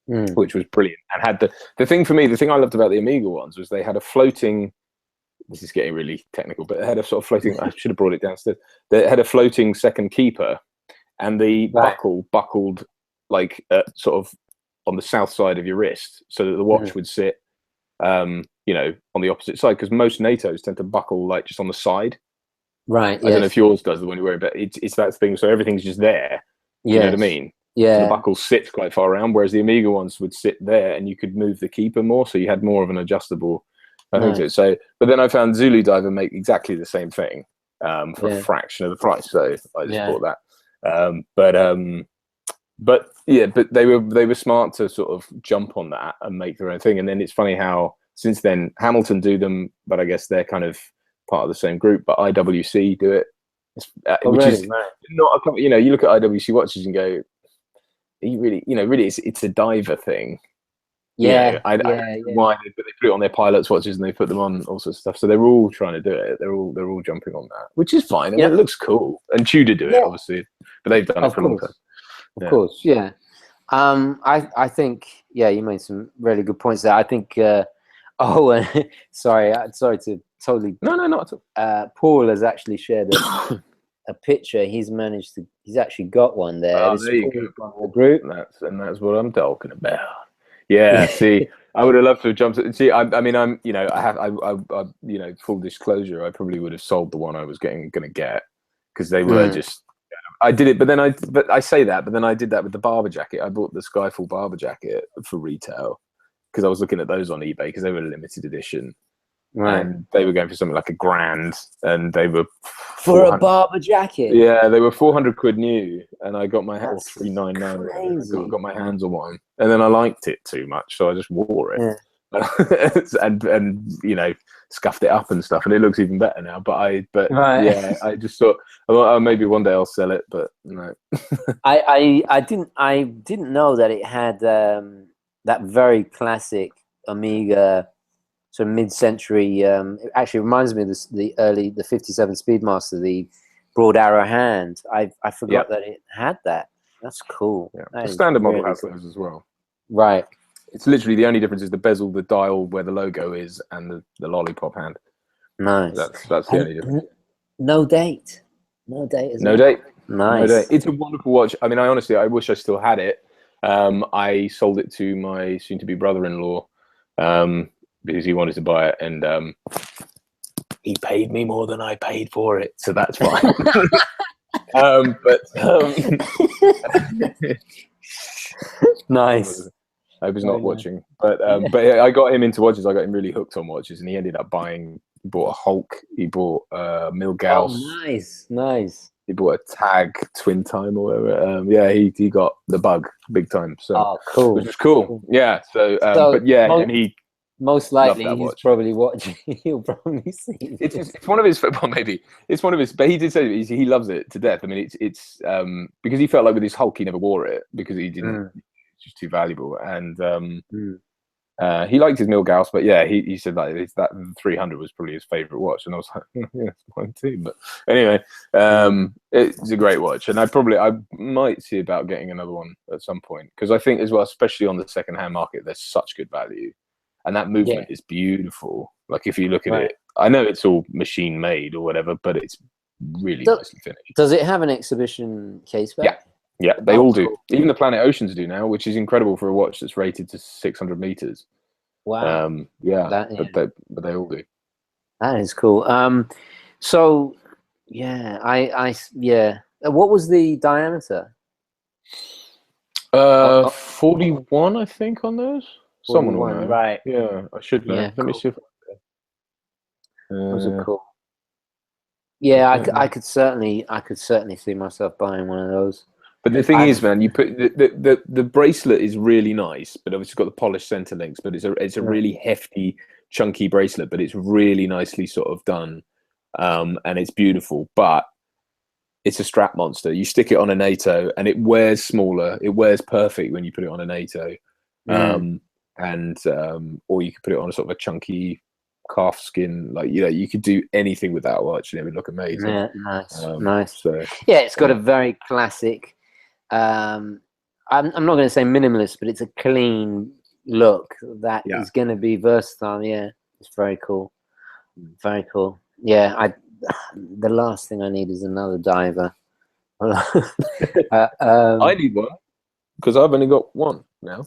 Which was brilliant, and had the thing for me. The thing I loved about the Omega ones was they had a floating. This is getting really technical, but it had a sort of floating. I should have brought it downstairs. They had a floating second keeper, and the buckle buckled like sort of on the south side of your wrist, so that the watch would sit, you know, on the opposite side. Because most NATOs tend to buckle like just on the side. Right. I don't know if yours does the one you wear, but it's that thing. So everything's just there. You know what I mean? Yeah, so the buckle sits quite far around, whereas the Omega ones would sit there, and you could move the keeper more, so you had more of an adjustable. I think so. But then I found Zulu Diver make exactly the same thing for a fraction of the price, so I just bought that. But they were smart to sort of jump on that and make their own thing. And then it's funny how since then Hamilton do them, but I guess they're kind of part of the same group. But IWC do it, which is not a, you know, you look at IWC watches and go. Really, it's a diver thing. Yeah, I don't know why, but they put it on their pilots' watches and they put them on all sorts of stuff. So they're all trying to do it. They're all jumping on that, which is fine. I mean, it looks cool. And Tudor do it, obviously, but they've done it for a long time. Of course, yeah. I think you made some really good points there. I think. Sorry to totally. No, not at all. Paul has actually shared a picture. He's actually got one there. Oh, there you go. The group. That's what I'm talking about. Yeah. See, I would have loved to have jumped. See, I mean, I'm, you know, I you know, full disclosure, I probably would have sold the one I was going to get because they were just. I did it, but I say that, but then I did that with the barber jacket. I bought the Skyfall barber jacket for retail because I was looking at those on eBay because they were limited edition. Right. And they were going for something like $1,000, and they were for a barber jacket. Yeah, they were 400 quid new, and I got my hands 399. Got my hands on one, and then I liked it too much, so I just wore it, and you know, scuffed it up and stuff, and it looks even better now. But I just thought, oh, maybe one day I'll sell it, but no. I didn't know that it had that very classic Omega. So mid-century, it actually reminds me of the 57 Speedmaster, the broad arrow hand. I forgot Yeah. that it had that. That's cool. Yeah. That The is standard model really has cool. those as well. Right. It's literally the only difference is the bezel, the dial where the logo is, and the lollipop hand. Nice. That's the only difference. No date. No date as No well. date. Nice. No date. It's a wonderful watch. I mean, I wish I still had it. I sold it to my soon-to-be brother-in-law because he wanted to buy it, and he paid me more than I paid for it, so that's fine. Nice. I was not watching, but I got him into watches. I got him really hooked on watches, and he ended up buying. He bought a Hulk. He bought Milgauss. Oh, nice. He bought a Tag Twin Time or whatever. Yeah, he got the bug big time. So cool. which was cool. Yeah. So, but yeah, and he most likely he's watch. probably watching. He'll probably see. It's one of his. Well, maybe it's one of his. But he did say he loves it to death. I mean, it's because he felt like with his Hulk he never wore it because he didn't. It's just too valuable, and he liked his Milgauss, but yeah, he said that 300 was probably his favorite watch, and I was like, yeah, it's mine too. But anyway, it's a great watch, and I might see about getting another one at some point because I think as well, especially on the second-hand market, there's such good value, and that movement is beautiful. Like if you look at it, I know it's all machine made or whatever, but it's really nicely finished. Does it have an exhibition case back? Yeah. Yeah, they all do. Even the Planet Oceans do now, which is incredible for a watch that's rated to 600 meters. Wow. But they all do. That is cool. So yeah, what was the diameter? 41, I think, on those. 41, someone will know. Right. Yeah, I should know. Let me see if those are cool. Yeah, I could certainly see myself buying one of those. But the thing is, man, you put the bracelet is really nice, but obviously got the polished center links. But it's a really hefty, chunky bracelet, but it's really nicely sort of done, and it's beautiful. But it's a strap monster. You stick it on a NATO, and it wears smaller. It wears perfect when you put it on a NATO, or you could put it on a sort of a chunky calf skin. Like you could do anything with that watch, and it would look amazing. Yeah, nice. So, yeah, it's got a very classic. I'm not going to say minimalist, but it's a clean look that is going to be versatile. Yeah, it's very cool. Very cool. Yeah, the last thing I need is another diver. I need one because I've only got one now.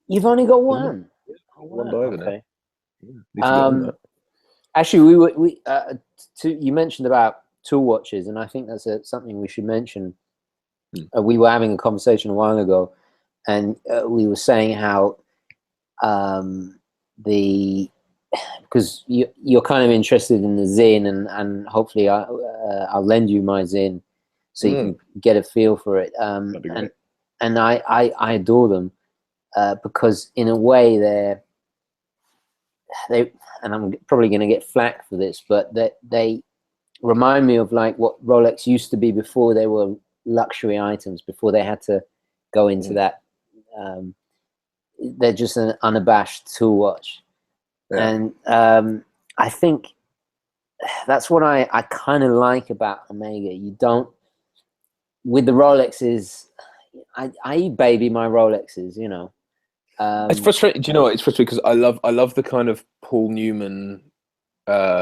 You've only got one. One diver now. Actually, you mentioned about tool watches, and I think that's something we should mention. We were having a conversation a while ago, and we were saying how because you're kind of interested in the Zin, and hopefully I'll lend you my Zin so you can get a feel for it. And I adore them because in a way they and I'm probably going to get flack for this, but they remind me of like what Rolex used to be before they were luxury items, before they had to go into that. They're just an unabashed tool watch. And I think that's what I kind of like about Omega. You don't, with the Rolexes, I baby my Rolexes, you know. It's frustrating. Do you know what? It's frustrating because I love the kind of Paul Newman,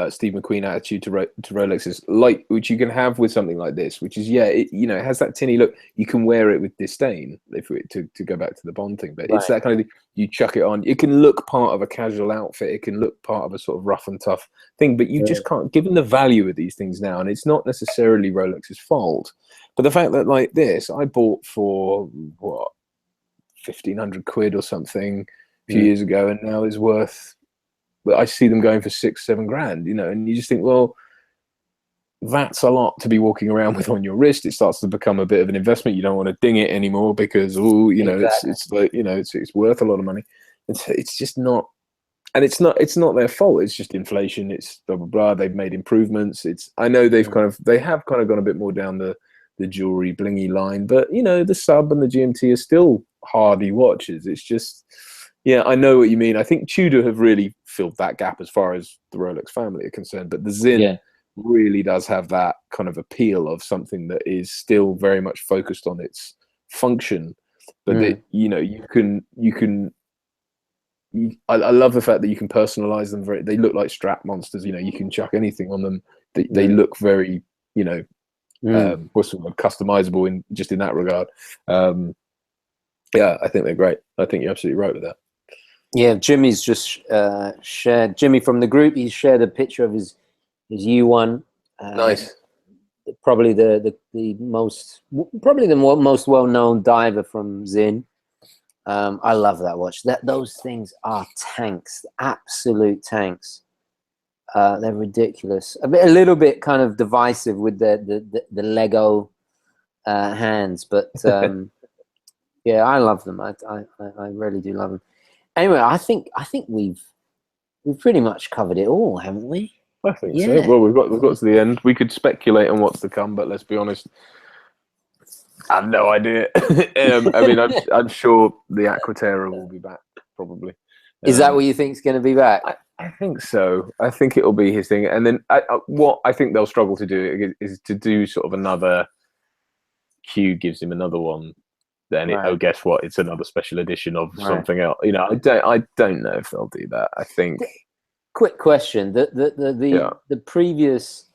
Steve McQueen attitude to Rolexes, like which you can have with something like this, which is it has that tinny look. You can wear it with disdain to go back to the Bond thing, but it's that kind of thing. You chuck it on. It can look part of a casual outfit. It can look part of a sort of rough and tough thing, but you just can't. Given the value of these things now, and it's not necessarily Rolex's fault, but the fact that like this, I bought for what 1,500 quid or something a few years ago, and now is worth. But I see them going for 6-7 grand, and you just think, well, that's a lot to be walking around with on your wrist. It starts to become a bit of an investment. You don't want to ding it anymore because, it's like, it's worth a lot of money. It's just not, and it's not their fault. It's just inflation. It's blah blah blah. They've made improvements. I know they have kind of gone a bit more down the jewelry blingy line, but the sub and the GMT are still hardy watches. It's just. Yeah, I know what you mean. I think Tudor have really filled that gap as far as the Rolex family are concerned. But the Zin really does have that kind of appeal of something that is still very much focused on its function, but that, you know, I love the fact that you can personalize them. They look like strap monsters. You know, you can chuck anything on them. They look very, you know, what's the word, customizable in that regard. Yeah, I think they're great. I think you're absolutely right with that. Yeah, Jimmy's just shared. Jimmy from the group, he's shared a picture of his U1. Nice. Probably the most well-known diver from Zin. I love that watch. Those things are tanks, absolute tanks. They're ridiculous. A little bit kind of divisive with the Lego hands, but yeah, I love them. I really do love them. Anyway, I think we've pretty much covered it all, haven't we? I think so. Well, we've got to the end. We could speculate on what's to come, but let's be honest, I have no idea. I mean, I'm sure the Aquaterra will be back, probably. Is that what you think is going to be back? I think so. I think it'll be his thing. And then what I think they'll struggle to do is to do sort of another. Q gives him another one. Then oh, guess what? It's another special edition of something else. You know, I don't know if they'll do that. I think. Quick question: the previous,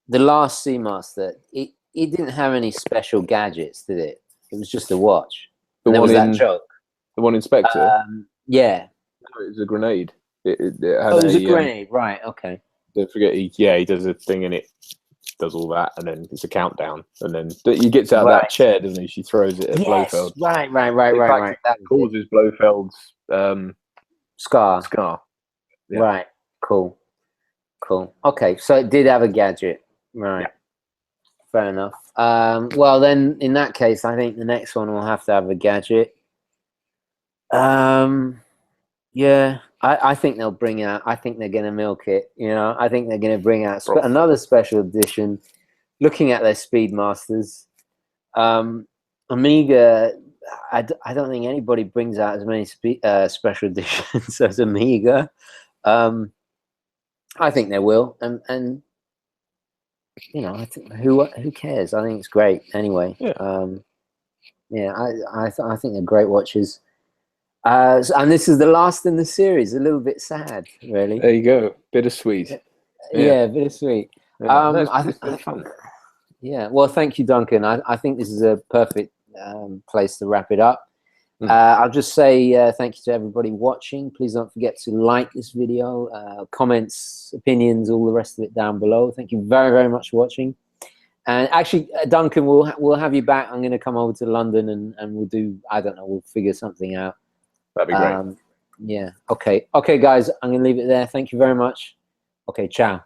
the last Seamaster, it didn't have any special gadgets, did it? It was just a watch. The one that joke. The one in Spectre. Yeah. No, it was a grenade. It was a grenade, right? Okay. Don't forget, he does a thing and it does all that, and then it's a countdown, and then he gets out of that chair, doesn't he? She throws it at Blofeld. Right. That causes Blofeld's scar. Yeah. Right. Cool. Okay, so it did have a gadget, right? Yeah. Fair enough. Well, then in that case, I think the next one will have to have a gadget. Yeah, I think they'll bring out. I think they're going to milk it. You know, I think they're going to bring out another special edition. Looking at their Speedmasters, Omega. I don't think anybody brings out as many special editions as Omega. I think they will, and you know, I think who cares? I think it's great anyway. Yeah, I think they're great watches. And this is the last in the series. A little bit sad, really. There you go. Bittersweet. Yeah, bittersweet. Yeah, fun. Yeah. Well, thank you, Duncan. I think this is a perfect place to wrap it up. I'll just say thank you to everybody watching. Please don't forget to like this video, comments, opinions, all the rest of it down below. Thank you very, very much for watching. And actually, Duncan, we'll have you back. I'm going to come over to London and we'll do, I don't know, we'll figure something out. That'd be great. Yeah. Okay, guys, I'm going to leave it there. Thank you very much. Okay, ciao.